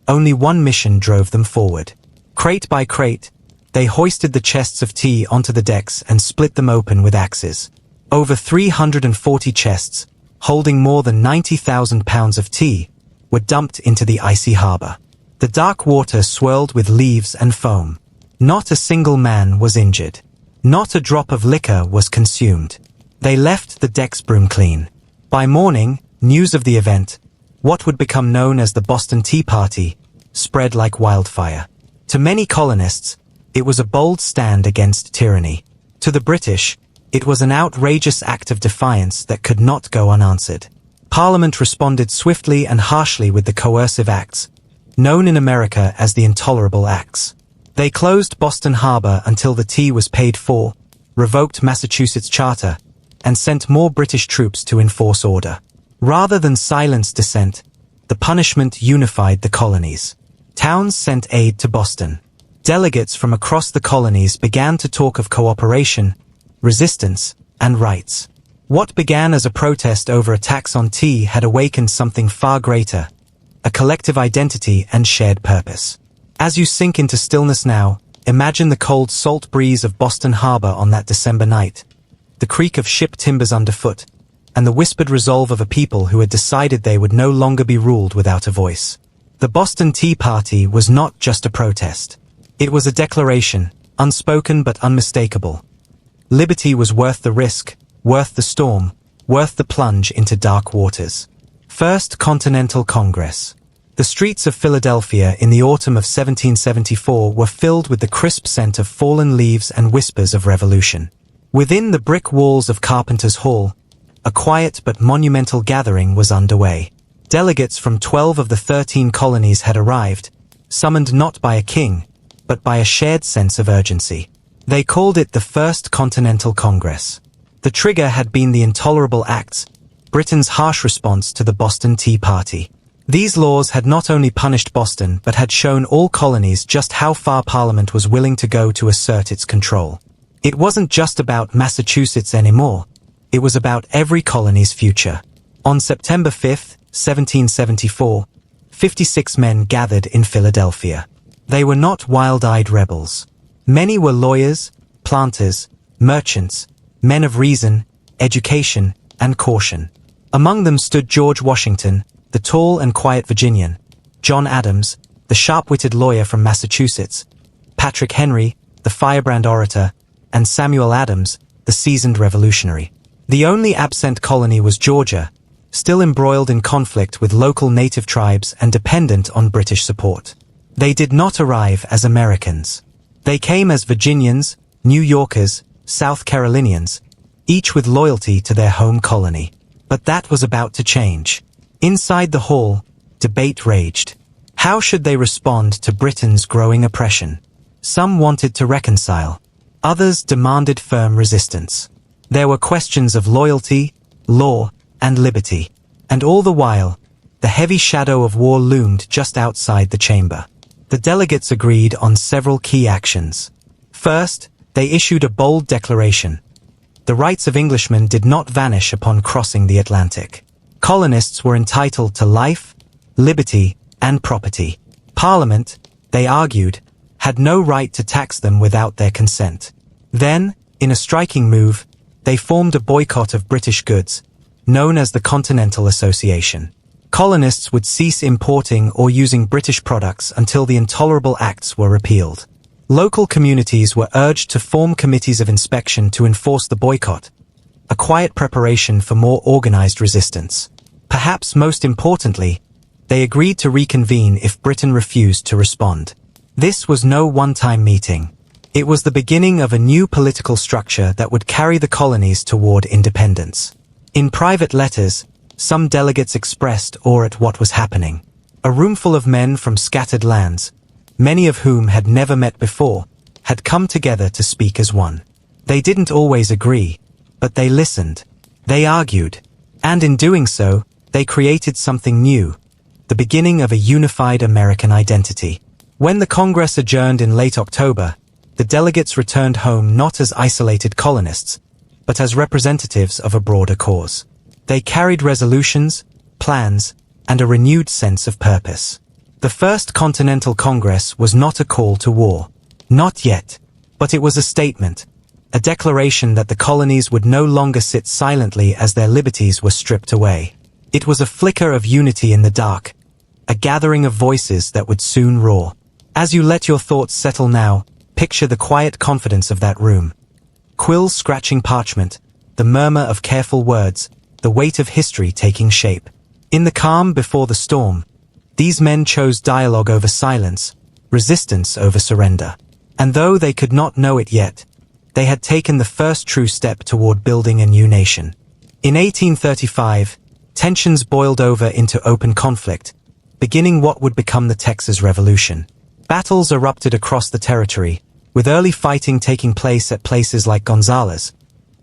Only one mission drove them forward. Crate by crate, they hoisted the chests of tea onto the decks and split them open with axes. Over 340 chests, holding more than 90,000 pounds of tea, were dumped into the icy harbor. The dark water swirled with leaves and foam. Not a single man was injured. Not a drop of liquor was consumed. They left the decks broom clean. By morning, news of the event, what would become known as the Boston Tea Party, spread like wildfire. To many colonists, it was a bold stand against tyranny. To the British, it was an outrageous act of defiance that could not go unanswered. Parliament responded swiftly and harshly with the coercive acts, known in America as the Intolerable Acts. They closed Boston Harbor until the tea was paid for, revoked Massachusetts' charter, and sent more British troops to enforce order. Rather than silence dissent, the punishment unified the colonies. Towns sent aid to Boston. Delegates from across the colonies began to talk of cooperation, resistance, and rights. What began as a protest over a tax on tea had awakened something far greater: a collective identity and shared purpose. As you sink into stillness now, imagine the cold salt breeze of Boston Harbor on that December night, the creak of ship timbers underfoot, and the whispered resolve of a people who had decided they would no longer be ruled without a voice. The Boston Tea Party was not just a protest. It was a declaration, unspoken but unmistakable. Liberty was worth the risk, worth the storm, worth the plunge into dark waters. First Continental Congress. The streets of Philadelphia in the autumn of 1774 were filled with the crisp scent of fallen leaves and whispers of revolution. Within the brick walls of Carpenter's Hall, a quiet but monumental gathering was underway. Delegates from 12 of the 13 colonies had arrived, summoned not by a king, but by a shared sense of urgency. They called it the First Continental Congress. The trigger had been the Intolerable Acts, Britain's harsh response to the Boston Tea Party. These laws had not only punished Boston but had shown all colonies just how far Parliament was willing to go to assert its control. It wasn't just about Massachusetts anymore. It was about every colony's future. On September 5, 1774, 56 men gathered in Philadelphia. They were not wild-eyed rebels. Many were lawyers, planters, merchants, men of reason, education, and caution. Among them stood George Washington, the tall and quiet Virginian, John Adams, the sharp-witted lawyer from Massachusetts, Patrick Henry, the firebrand orator, and Samuel Adams, the seasoned revolutionary. The only absent colony was Georgia, still embroiled in conflict with local native tribes and dependent on British support. They did not arrive as Americans. They came as Virginians, New Yorkers, South Carolinians, each with loyalty to their home colony. But that was about to change. Inside the hall, debate raged. How should they respond to Britain's growing oppression? Some wanted to reconcile. Others demanded firm resistance. There were questions of loyalty, law, and liberty. And all the while, the heavy shadow of war loomed just outside the chamber. The delegates agreed on several key actions. First, they issued a bold declaration. The rights of Englishmen did not vanish upon crossing the Atlantic. Colonists were entitled to life, liberty, and property. Parliament, they argued, had no right to tax them without their consent. Then, in a striking move, they formed a boycott of British goods, known as the Continental Association. Colonists would cease importing or using British products until the Intolerable Acts were repealed. Local communities were urged to form committees of inspection to enforce the boycott, a quiet preparation for more organized resistance. Perhaps most importantly, they agreed to reconvene if Britain refused to respond. This was no one-time meeting. It was the beginning of a new political structure that would carry the colonies toward independence. In private letters, some delegates expressed awe at what was happening. A roomful of men from scattered lands, many of whom had never met before, had come together to speak as one. They didn't always agree, but they listened. They argued. And in doing so, they created something new, the beginning of a unified American identity. When the Congress adjourned in late October, the delegates returned home not as isolated colonists, but as representatives of a broader cause. They carried resolutions, plans, and a renewed sense of purpose. The First Continental Congress was not a call to war. Not yet. But it was a statement, a declaration that the colonies would no longer sit silently as their liberties were stripped away. It was a flicker of unity in the dark, a gathering of voices that would soon roar. As you let your thoughts settle now, picture the quiet confidence of that room. Quills scratching parchment, the murmur of careful words, the weight of history taking shape. In the calm before the storm, these men chose dialogue over silence, resistance over surrender. And though they could not know it yet, they had taken the first true step toward building a new nation. In 1835, tensions boiled over into open conflict, beginning what would become the Texas Revolution. Battles erupted across the territory, with early fighting taking place at places like Gonzales,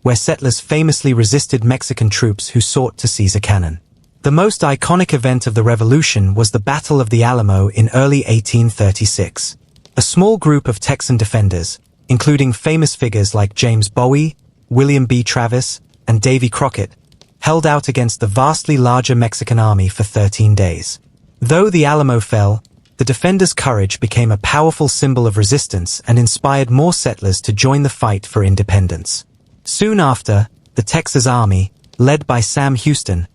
where settlers famously resisted Mexican troops who sought to seize a cannon. The most iconic event of the revolution was the Battle of the Alamo in early 1836. A small group of Texan defenders, including famous figures like James Bowie, William B. Travis, and Davy Crockett, held out against the vastly larger Mexican army for 13 days. Though the Alamo fell, the defenders' courage became a powerful symbol of resistance and inspired more settlers to join the fight for independence. Soon after, the Texas Army, led by Sam Houston,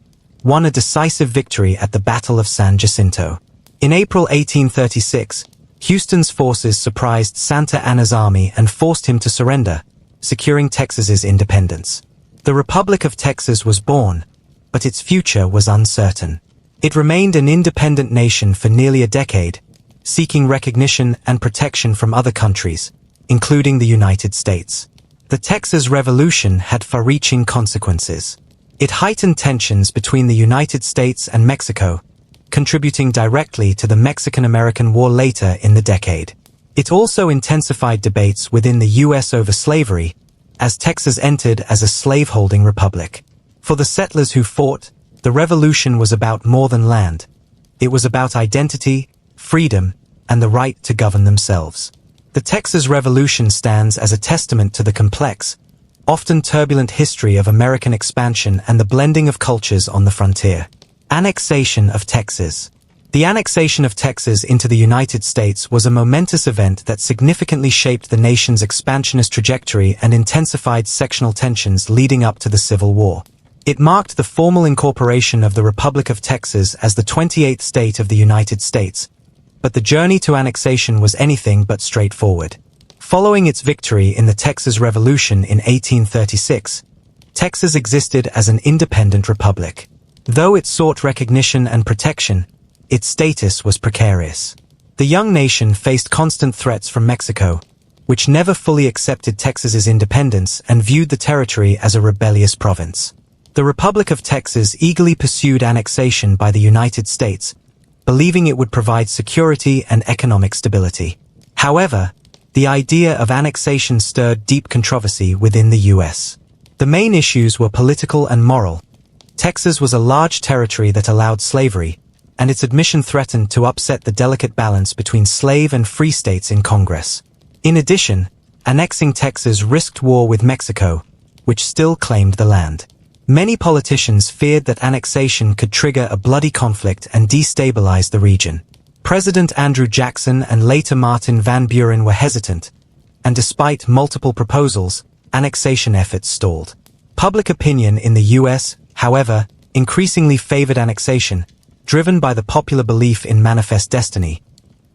won a decisive victory at the Battle of San Jacinto. In April 1836, Houston's forces surprised Santa Anna's army and forced him to surrender, securing Texas's independence. The Republic of Texas was born, but its future was uncertain. It remained an independent nation for nearly a decade, seeking recognition and protection from other countries, including the United States. The Texas Revolution had far-reaching consequences. It heightened tensions between the United States and Mexico, contributing directly to the Mexican-American War later in the decade. It also intensified debates within the U.S. over slavery, as Texas entered as a slaveholding republic. For the settlers who fought, the revolution was about more than land. It was about identity, freedom, and the right to govern themselves. The Texas Revolution stands as a testament to the complex, often turbulent history of American expansion and the blending of cultures on the frontier. Annexation of Texas. The annexation of Texas into the United States was a momentous event that significantly shaped the nation's expansionist trajectory and intensified sectional tensions leading up to the Civil War. It marked the formal incorporation of the Republic of Texas as the 28th state of the United States, but the journey to annexation was anything but straightforward. Following its victory in the Texas Revolution in 1836, Texas existed as an independent republic. Though it sought recognition and protection, its status was precarious. The young nation faced constant threats from Mexico, which never fully accepted Texas's independence and viewed the territory as a rebellious province. The Republic of Texas eagerly pursued annexation by the United States, believing it would provide security and economic stability. However, the idea of annexation stirred deep controversy within the U.S. The main issues were political and moral. Texas was a large territory that allowed slavery, and its admission threatened to upset the delicate balance between slave and free states in Congress. In addition, annexing Texas risked war with Mexico, which still claimed the land. Many politicians feared that annexation could trigger a bloody conflict and destabilize the region. President Andrew Jackson and later Martin Van Buren were hesitant, and despite multiple proposals, annexation efforts stalled. Public opinion in the U.S., however, increasingly favored annexation, driven by the popular belief in manifest destiny,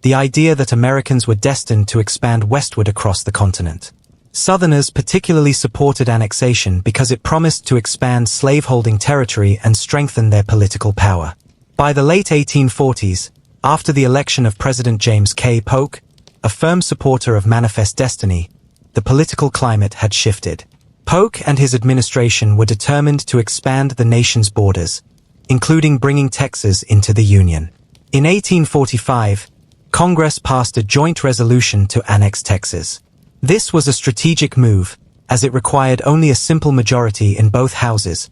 the idea that Americans were destined to expand westward across the continent. Southerners particularly supported annexation because it promised to expand slaveholding territory and strengthen their political power. By the late 1840s, after the election of President James K. Polk, a firm supporter of manifest destiny, the political climate had shifted. Polk and his administration were determined to expand the nation's borders, including bringing Texas into the Union. In 1845, Congress passed a joint resolution to annex Texas. This was a strategic move, as it required only a simple majority in both houses,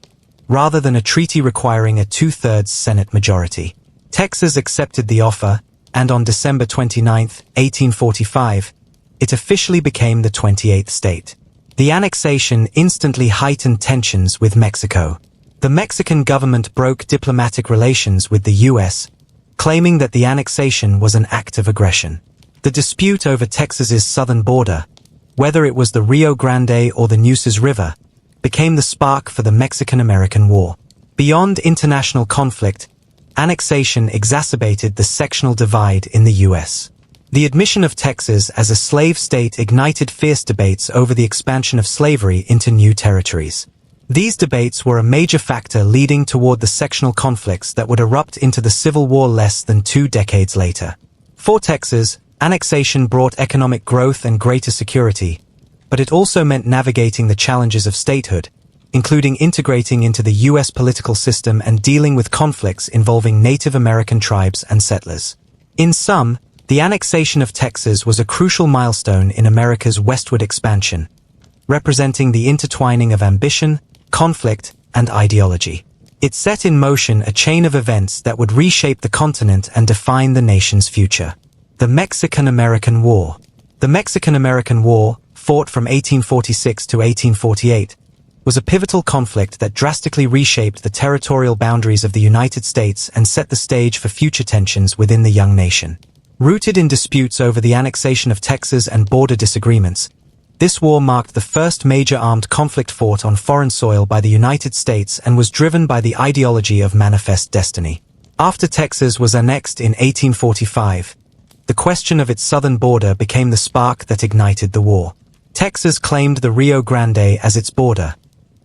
rather than a treaty requiring a two-thirds Senate majority. Texas accepted the offer, and on December 29, 1845, it officially became the 28th state. The annexation instantly heightened tensions with Mexico. The Mexican government broke diplomatic relations with the U.S., claiming that the annexation was an act of aggression. The dispute over Texas's southern border, whether it was the Rio Grande or the Nueces River, became the spark for the Mexican-American War. Beyond international conflict, annexation exacerbated the sectional divide in the U.S. The admission of Texas as a slave state ignited fierce debates over the expansion of slavery into new territories. These debates were a major factor leading toward the sectional conflicts that would erupt into the Civil War less than 2 decades later. For Texas, annexation brought economic growth and greater security, but it also meant navigating the challenges of statehood, including integrating into the U.S. political system and dealing with conflicts involving Native American tribes and settlers. In sum, the annexation of Texas was a crucial milestone in America's westward expansion, representing the intertwining of ambition, conflict, and ideology. It set in motion a chain of events that would reshape the continent and define the nation's future. The Mexican-American War. The Mexican-American War, fought from 1846 to 1848, was a pivotal conflict that drastically reshaped the territorial boundaries of the United States and set the stage for future tensions within the young nation. Rooted in disputes over the annexation of Texas and border disagreements, this war marked the first major armed conflict fought on foreign soil by the United States and was driven by the ideology of manifest destiny. After Texas was annexed in 1845, the question of its southern border became the spark that ignited the war. Texas claimed the Rio Grande as its border,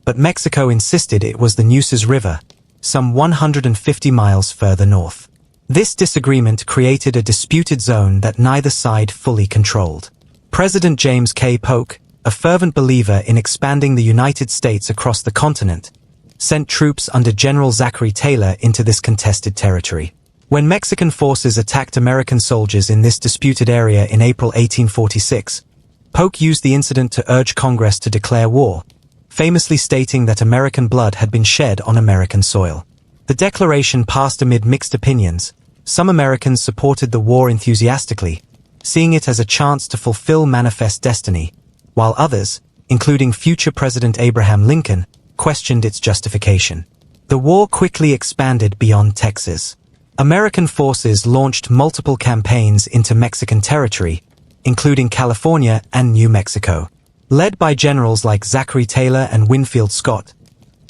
but Mexico insisted it was the Nueces River, some 150 miles further north. This disagreement created a disputed zone that neither side fully controlled. President James K. Polk, a fervent believer in expanding the United States across the continent, sent troops under General Zachary Taylor into this contested territory. When Mexican forces attacked American soldiers in this disputed area in April 1846, Polk used the incident to urge Congress to declare war, famously stating that American blood had been shed on American soil. The declaration passed amid mixed opinions. Some Americans supported the war enthusiastically, seeing it as a chance to fulfill manifest destiny, while others, including future President Abraham Lincoln, questioned its justification. The war quickly expanded beyond Texas. American forces launched multiple campaigns into Mexican territory, including California and New Mexico. Led by generals like Zachary Taylor and Winfield Scott,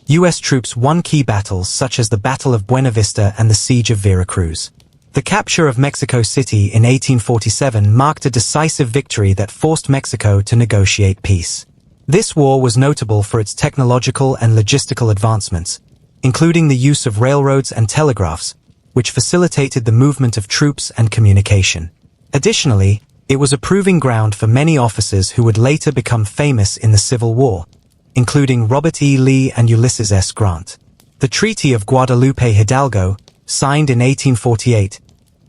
U.S. troops won key battles such as the Battle of Buena Vista and the Siege of Veracruz. The capture of Mexico City in 1847 marked a decisive victory that forced Mexico to negotiate peace. This war was notable for its technological and logistical advancements, including the use of railroads and telegraphs, which facilitated the movement of troops and communication. Additionally, it was a proving ground for many officers who would later become famous in the Civil War, including Robert E. Lee and Ulysses S. Grant. The Treaty of Guadalupe Hidalgo, signed in 1848,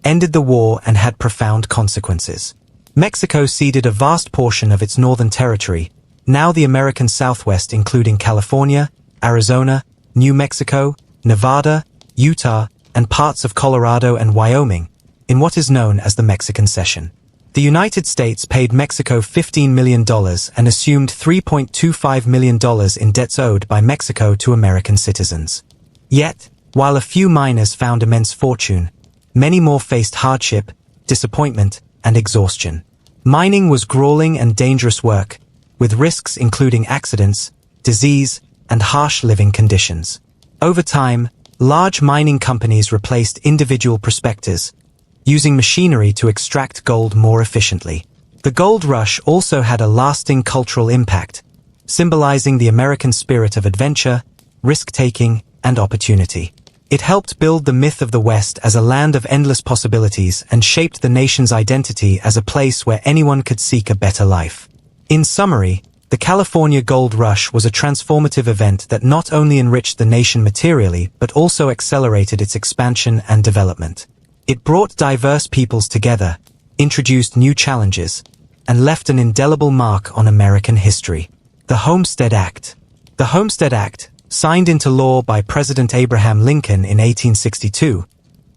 ended the war and had profound consequences. Mexico ceded a vast portion of its northern territory, now the American Southwest, including California, Arizona, New Mexico, Nevada, Utah, and parts of Colorado and Wyoming, in what is known as the Mexican Cession. The United States paid Mexico $15 million and assumed $3.25 million in debts owed by Mexico to American citizens. Yet, while a few miners found immense fortune, many more faced hardship, disappointment, and exhaustion. Mining was grueling and dangerous work, with risks including accidents, disease, and harsh living conditions. Over time, large mining companies replaced individual prospectors, using machinery to extract gold more efficiently. The gold rush also had a lasting cultural impact, symbolizing the American spirit of adventure, risk-taking, and opportunity. It helped build the myth of the West as a land of endless possibilities and shaped the nation's identity as a place where anyone could seek a better life. In summary, the California Gold Rush was a transformative event that not only enriched the nation materially but also accelerated its expansion and development. It brought diverse peoples together, introduced new challenges, and left an indelible mark on American history. The Homestead Act. The Homestead Act, signed into law by President Abraham Lincoln in 1862,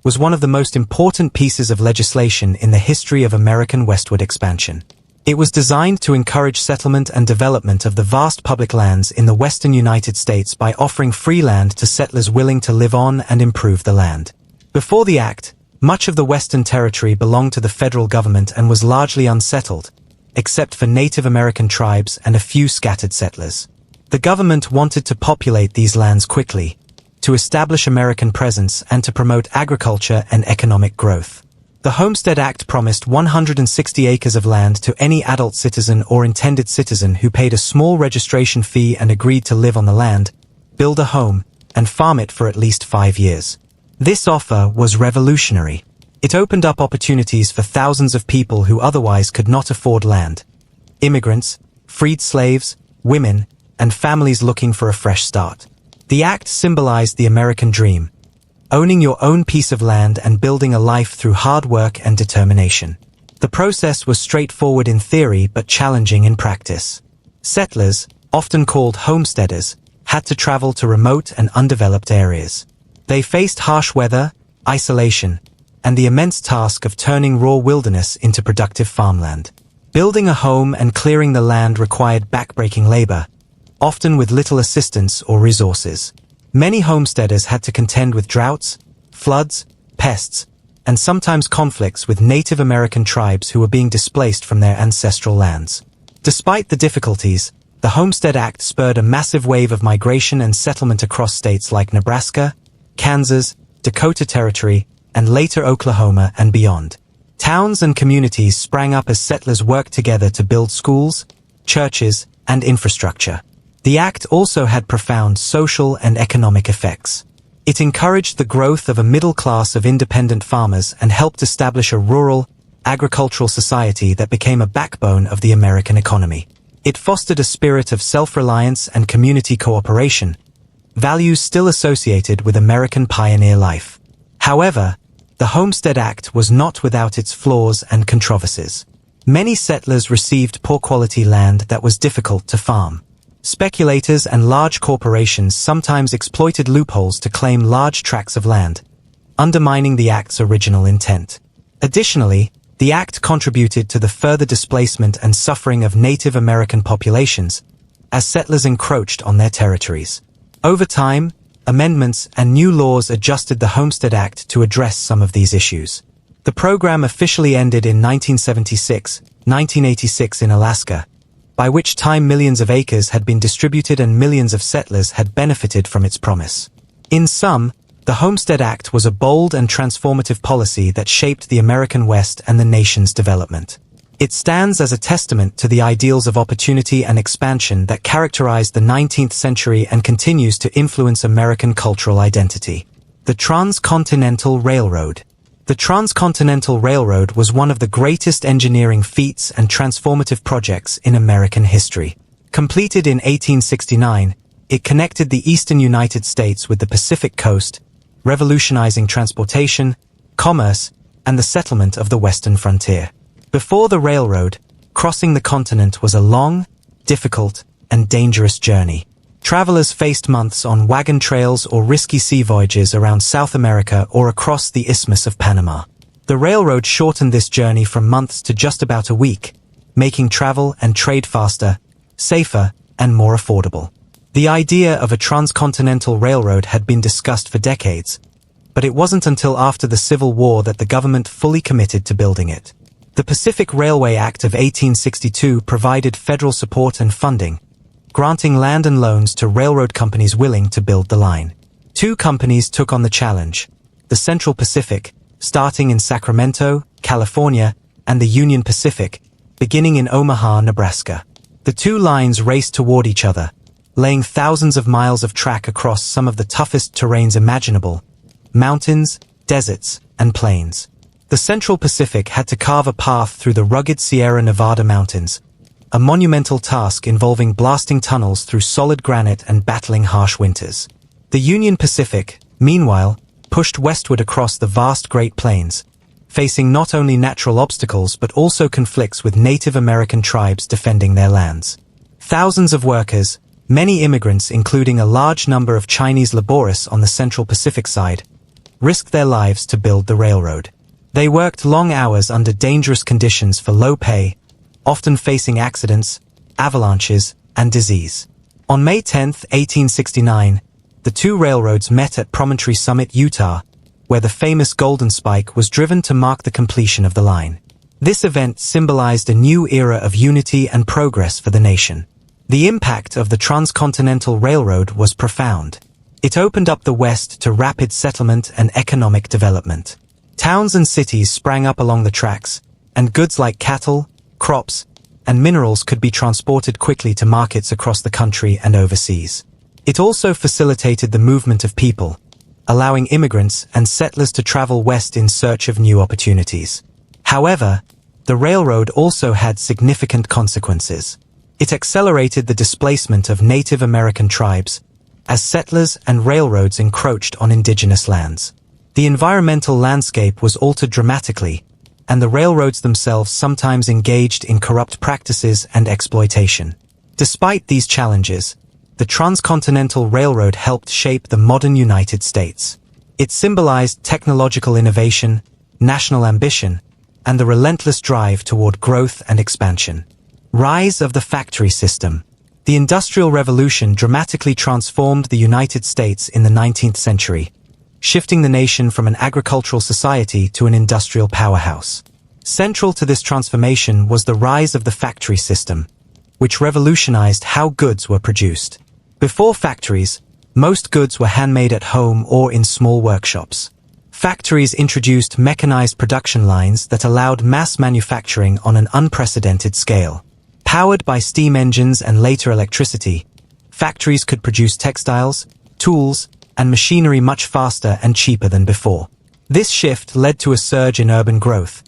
was one of the most important pieces of legislation in the history of American westward expansion. It was designed to encourage settlement and development of the vast public lands in the western United States by offering free land to settlers willing to live on and improve the land. Before the act, much of the Western Territory belonged to the federal government and was largely unsettled, except for Native American tribes and a few scattered settlers. The government wanted to populate these lands quickly, to establish American presence and to promote agriculture and economic growth. The Homestead Act promised 160 acres of land to any adult citizen or intended citizen who paid a small registration fee and agreed to live on the land, build a home, and farm it for at least 5 years. This offer was revolutionary. It opened up opportunities for thousands of people who otherwise could not afford land. Immigrants, freed slaves, women, and families looking for a fresh start. The act symbolized the American dream, owning your own piece of land and building a life through hard work and determination. The process was straightforward in theory but challenging in practice. Settlers, often called homesteaders, had to travel to remote and undeveloped areas. They faced harsh weather, isolation, and the immense task of turning raw wilderness into productive farmland. Building a home and clearing the land required backbreaking labor, often with little assistance or resources. Many homesteaders had to contend with droughts, floods, pests, and sometimes conflicts with Native American tribes who were being displaced from their ancestral lands. Despite the difficulties, the Homestead Act spurred a massive wave of migration and settlement across states like Nebraska, Kansas, Dakota Territory, and later Oklahoma and beyond. Towns and communities sprang up as settlers worked together to build schools, churches, and infrastructure. The act also had profound social and economic effects. It encouraged the growth of a middle class of independent farmers and helped establish a rural, agricultural society that became a backbone of the American economy. It fostered a spirit of self-reliance and community cooperation, values still associated with American pioneer life. However, the Homestead Act was not without its flaws and controversies. Many settlers received poor-quality land that was difficult to farm. Speculators and large corporations sometimes exploited loopholes to claim large tracts of land, undermining the Act's original intent. Additionally, the Act contributed to the further displacement and suffering of Native American populations, as settlers encroached on their territories. Over time, amendments and new laws adjusted the Homestead Act to address some of these issues. The program officially ended in 1976-1986 in Alaska, by which time millions of acres had been distributed and millions of settlers had benefited from its promise. In sum, the Homestead Act was a bold and transformative policy that shaped the American West and the nation's development. It stands as a testament to the ideals of opportunity and expansion that characterized the 19th century and continues to influence American cultural identity. The Transcontinental Railroad. The Transcontinental Railroad was one of the greatest engineering feats and transformative projects in American history. Completed in 1869, it connected the eastern United States with the Pacific coast, revolutionizing transportation, commerce, and the settlement of the western frontier. Before the railroad, crossing the continent was a long, difficult, and dangerous journey. Travelers faced months on wagon trails or risky sea voyages around South America or across the Isthmus of Panama. The railroad shortened this journey from months to just about a week, making travel and trade faster, safer, and more affordable. The idea of a transcontinental railroad had been discussed for decades, but it wasn't until after the Civil War that the government fully committed to building it. The Pacific Railway Act of 1862 provided federal support and funding, granting land and loans to railroad companies willing to build the line. Two companies took on the challenge: the Central Pacific, starting in Sacramento, California, and the Union Pacific, beginning in Omaha, Nebraska. The two lines raced toward each other, laying thousands of miles of track across some of the toughest terrains imaginable: mountains, deserts, and plains. The Central Pacific had to carve a path through the rugged Sierra Nevada mountains, a monumental task involving blasting tunnels through solid granite and battling harsh winters. The Union Pacific, meanwhile, pushed westward across the vast Great Plains, facing not only natural obstacles but also conflicts with Native American tribes defending their lands. Thousands of workers, many immigrants including a large number of Chinese laborists on the Central Pacific side, risked their lives to build the railroad. They worked long hours under dangerous conditions for low pay, often facing accidents, avalanches, and disease. On May 10, 1869, the two railroads met at Promontory Summit, Utah, where the famous Golden Spike was driven to mark the completion of the line. This event symbolized a new era of unity and progress for the nation. The impact of the Transcontinental Railroad was profound. It opened up the West to rapid settlement and economic development. Towns and cities sprang up along the tracks, and goods like cattle, crops, and minerals could be transported quickly to markets across the country and overseas. It also facilitated the movement of people, allowing immigrants and settlers to travel west in search of new opportunities. However, the railroad also had significant consequences. It accelerated the displacement of Native American tribes, as settlers and railroads encroached on indigenous lands. The environmental landscape was altered dramatically, and the railroads themselves sometimes engaged in corrupt practices and exploitation. Despite these challenges, the Transcontinental Railroad helped shape the modern United States. It symbolized technological innovation, national ambition, and the relentless drive toward growth and expansion. Rise of the factory system. The Industrial Revolution dramatically transformed the United States in the 19th century, shifting the nation from an agricultural society to an industrial powerhouse. Central to this transformation was the rise of the factory system, which revolutionized how goods were produced. Before factories, most goods were handmade at home or in small workshops. Factories introduced mechanized production lines that allowed mass manufacturing on an unprecedented scale. Powered by steam engines and later electricity, factories could produce textiles, tools, and machinery much faster and cheaper than before. This shift led to a surge in urban growth,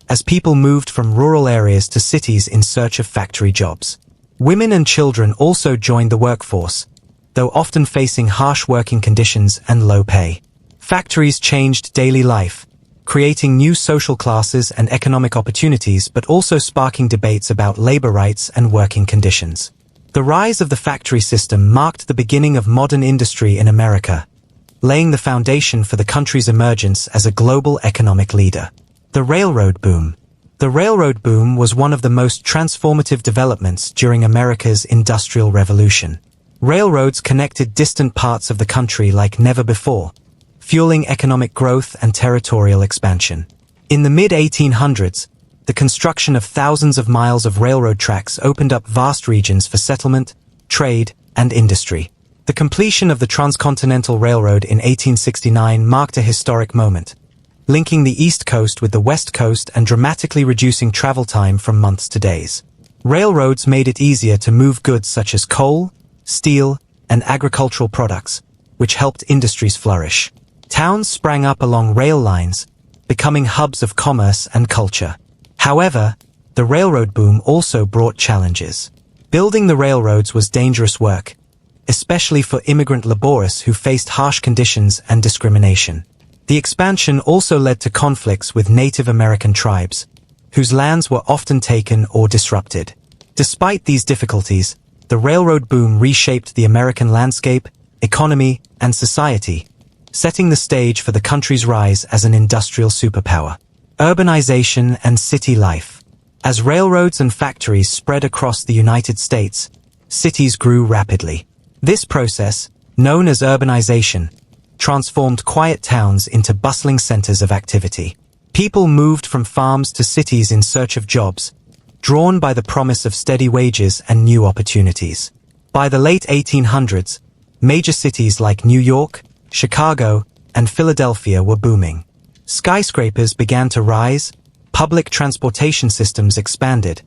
as people moved from rural areas to cities in search of factory jobs. Women and children also joined the workforce, though often facing harsh working conditions and low pay. Factories changed daily life, creating new social classes and economic opportunities, but also sparking debates about labor rights and working conditions. The rise of the factory system marked the beginning of modern industry in America, laying the foundation for the country's emergence as a global economic leader. The railroad boom. The railroad boom was one of the most transformative developments during America's Industrial Revolution. Railroads connected distant parts of the country like never before, fueling economic growth and territorial expansion. In the mid-1800s, the construction of thousands of miles of railroad tracks opened up vast regions for settlement, trade, and industry. The completion of the Transcontinental Railroad in 1869 marked a historic moment, linking the East Coast with the West Coast and dramatically reducing travel time from months to days. Railroads made it easier to move goods such as coal, steel, and agricultural products, which helped industries flourish. Towns sprang up along rail lines, becoming hubs of commerce and culture. However, the railroad boom also brought challenges. Building the railroads was dangerous work, especially for immigrant laborers who faced harsh conditions and discrimination. The expansion also led to conflicts with Native American tribes, whose lands were often taken or disrupted. Despite these difficulties, the railroad boom reshaped the American landscape, economy, and society, setting the stage for the country's rise as an industrial superpower. Urbanization and city life. As railroads and factories spread across the United States, cities grew rapidly. This process, known as urbanization, transformed quiet towns into bustling centers of activity. People moved from farms to cities in search of jobs, drawn by the promise of steady wages and new opportunities. By the late 1800s, major cities like New York, Chicago, and Philadelphia were booming. Skyscrapers began to rise, public transportation systems expanded,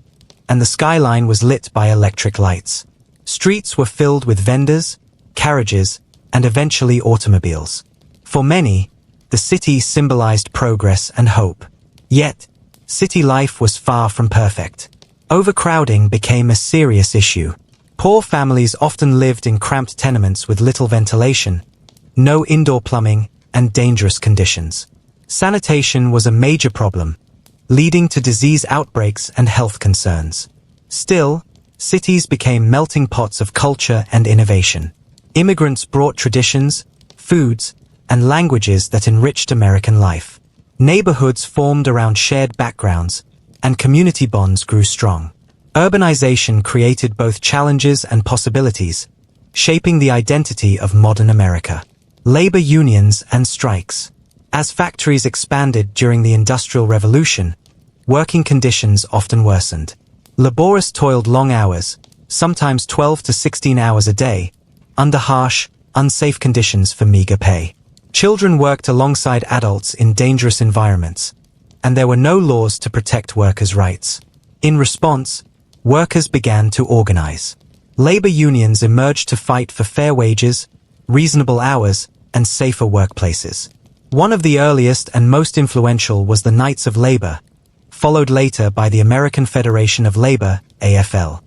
and the skyline was lit by electric lights. Streets were filled with vendors, carriages, and eventually automobiles. For many, the city symbolized progress and hope. Yet, city life was far from perfect. Overcrowding became a serious issue. Poor families often lived in cramped tenements with little ventilation, no indoor plumbing, and dangerous conditions. Sanitation was a major problem, leading to disease outbreaks and health concerns. Still, cities became melting pots of culture and innovation. Immigrants brought traditions, foods, and languages that enriched American life. Neighborhoods formed around shared backgrounds, and community bonds grew strong. Urbanization created both challenges and possibilities, shaping the identity of modern America. Labor unions and strikes. As factories expanded during the Industrial Revolution, working conditions often worsened. Laborists toiled long hours, sometimes 12 to 16 hours a day, under harsh, unsafe conditions for meager pay. Children worked alongside adults in dangerous environments, and there were no laws to protect workers' rights. In response, workers began to organize. Labor unions emerged to fight for fair wages, reasonable hours, and safer workplaces. One of the earliest and most influential was the Knights of Labor, followed later by the American Federation of Labor, AFL.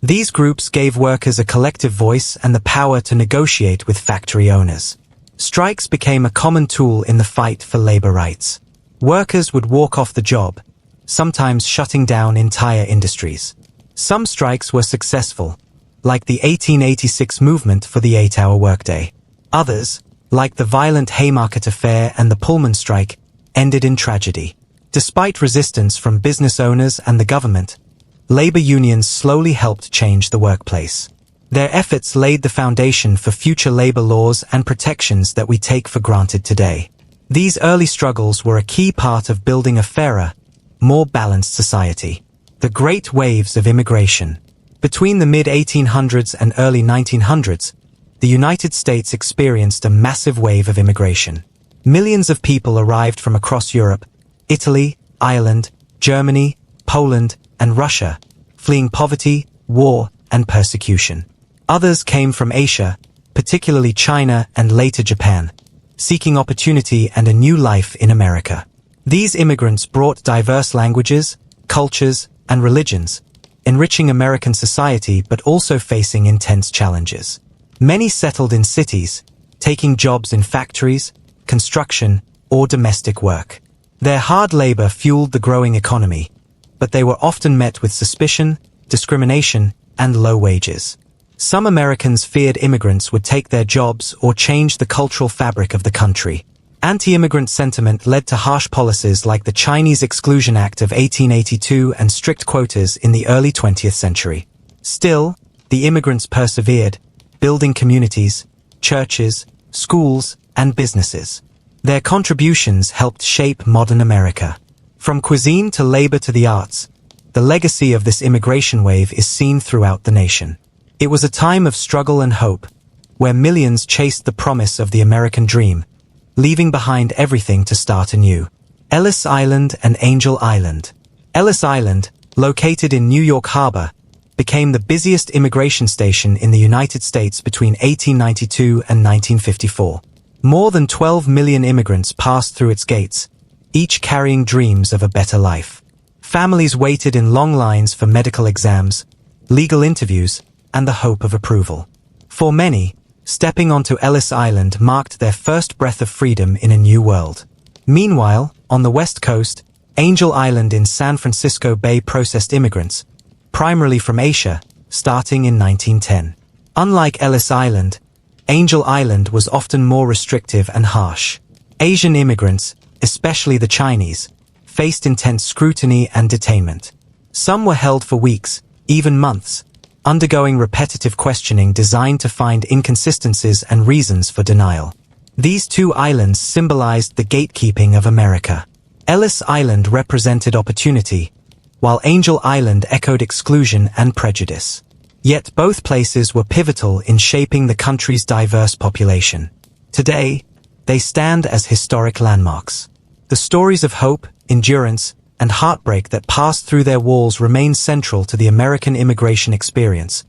These groups gave workers a collective voice and the power to negotiate with factory owners. Strikes became a common tool in the fight for labor rights. Workers would walk off the job, sometimes shutting down entire industries. Some strikes were successful, like the 1886 movement for the 8-hour workday. Others, like the violent Haymarket Affair and the Pullman strike, ended in tragedy. Despite resistance from business owners and the government, labor unions slowly helped change the workplace. Their efforts laid the foundation for future labor laws and protections that we take for granted today. These early struggles were a key part of building a fairer, more balanced society. The Great Waves of Immigration. Between the mid-1800s and early 1900s, the United States experienced a massive wave of immigration. Millions of people arrived from across Europe, Italy, Ireland, Germany, Poland, and Russia, fleeing poverty, war, and persecution. Others came from Asia, particularly China and later Japan, seeking opportunity and a new life in America. These immigrants brought diverse languages, cultures, and religions, enriching American society but also facing intense challenges. Many settled in cities, taking jobs in factories, construction, or domestic work. Their hard labor fueled the growing economy, but they were often met with suspicion, discrimination, and low wages. Some Americans feared immigrants would take their jobs or change the cultural fabric of the country. Anti-immigrant sentiment led to harsh policies like the Chinese Exclusion Act of 1882 and strict quotas in the early 20th century. Still, the immigrants persevered, building communities, churches, schools, and businesses. Their contributions helped shape modern America. From cuisine to labor to the arts, the legacy of this immigration wave is seen throughout the nation. It was a time of struggle and hope, where millions chased the promise of the American dream, leaving behind everything to start anew. Ellis Island and Angel Island. Ellis Island, located in New York Harbor, became the busiest immigration station in the United States between 1892 and 1954. More than 12 million immigrants passed through its gates, each carrying dreams of a better life. Families waited in long lines for medical exams, legal interviews, and the hope of approval. For many, stepping onto Ellis Island marked their first breath of freedom in a new world. Meanwhile, on the West Coast, Angel Island in San Francisco Bay processed immigrants, primarily from Asia, starting in 1910. Unlike Ellis Island, Angel Island was often more restrictive and harsh. Asian immigrants, especially the Chinese, faced intense scrutiny and detainment. Some were held for weeks, even months, undergoing repetitive questioning designed to find inconsistencies and reasons for denial. These two islands symbolized the gatekeeping of America. Ellis Island represented opportunity, while Angel Island echoed exclusion and prejudice. Yet both places were pivotal in shaping the country's diverse population. Today, they stand as historic landmarks. The stories of hope, endurance, and heartbreak that passed through their walls remain central to the American immigration experience,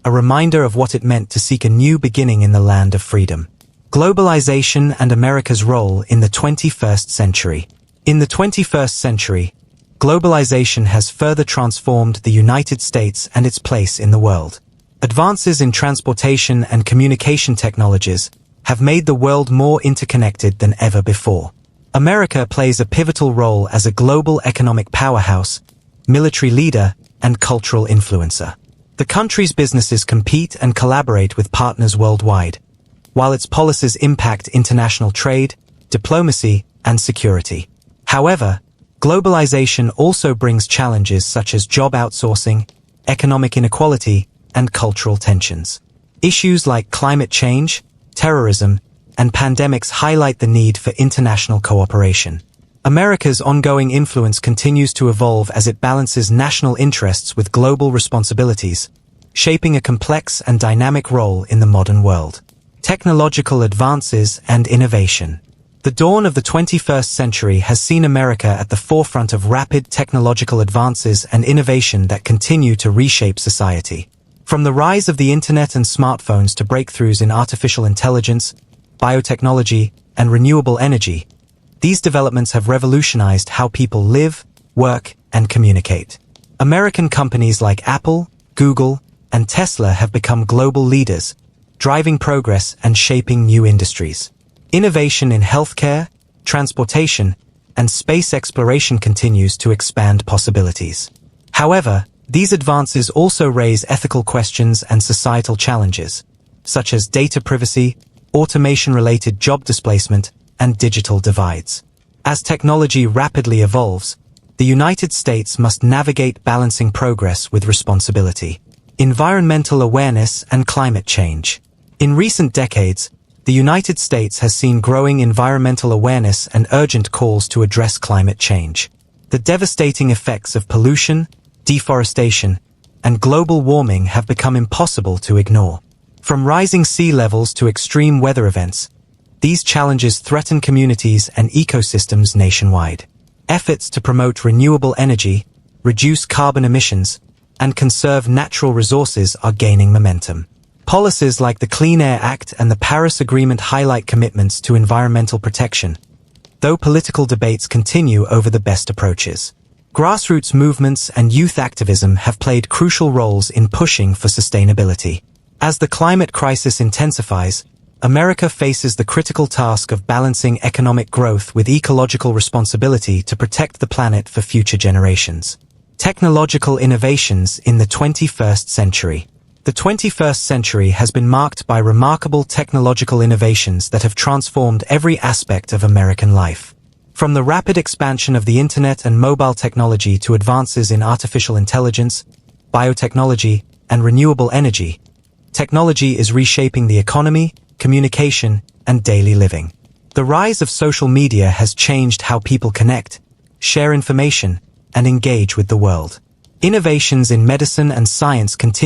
a reminder of what it meant to seek a new beginning in the land of freedom. Globalization and America's role in the 21st century. In the 21st century, globalization has further transformed the United States and its place in the world. Advances in transportation and communication technologies have made the world more interconnected than ever before. America plays a pivotal role as a global economic powerhouse, military leader, and cultural influencer. The country's businesses compete and collaborate with partners worldwide, while its policies impact international trade, diplomacy, and security. However, globalization also brings challenges such as job outsourcing, economic inequality, and cultural tensions. Issues like climate change, terrorism, and pandemics highlight the need for international cooperation. America's ongoing influence continues to evolve as it balances national interests with global responsibilities, shaping a complex and dynamic role in the modern world. Technological advances and innovation. The dawn of the 21st century has seen America at the forefront of rapid technological advances and innovation that continue to reshape society. From the rise of the internet and smartphones to breakthroughs in artificial intelligence, biotechnology, and renewable energy, these developments have revolutionized how people live, work, and communicate. American companies like Apple, Google, and Tesla have become global leaders, driving progress and shaping new industries. Innovation in healthcare, transportation, and space exploration continues to expand possibilities. However, these advances also raise ethical questions and societal challenges, such as data privacy, automation-related job displacement, and digital divides. As technology rapidly evolves, the United States must navigate balancing progress with responsibility. Environmental awareness and climate change. In recent decades, the United States has seen growing environmental awareness and urgent calls to address climate change. The devastating effects of pollution, deforestation, and global warming have become impossible to ignore. From rising sea levels to extreme weather events, these challenges threaten communities and ecosystems nationwide. Efforts to promote renewable energy, reduce carbon emissions, and conserve natural resources are gaining momentum. Policies like the Clean Air Act and the Paris Agreement highlight commitments to environmental protection, though political debates continue over the best approaches. Grassroots movements and youth activism have played crucial roles in pushing for sustainability. As the climate crisis intensifies, America faces the critical task of balancing economic growth with ecological responsibility to protect the planet for future generations. Technological innovations in the 21st century. The 21st century has been marked by remarkable technological innovations that have transformed every aspect of American life. From the rapid expansion of the internet and mobile technology to advances in artificial intelligence, biotechnology, and renewable energy, technology is reshaping the economy, communication, and daily living. The rise of social media has changed how people connect, share information, and engage with the world. Innovations in medicine and science continue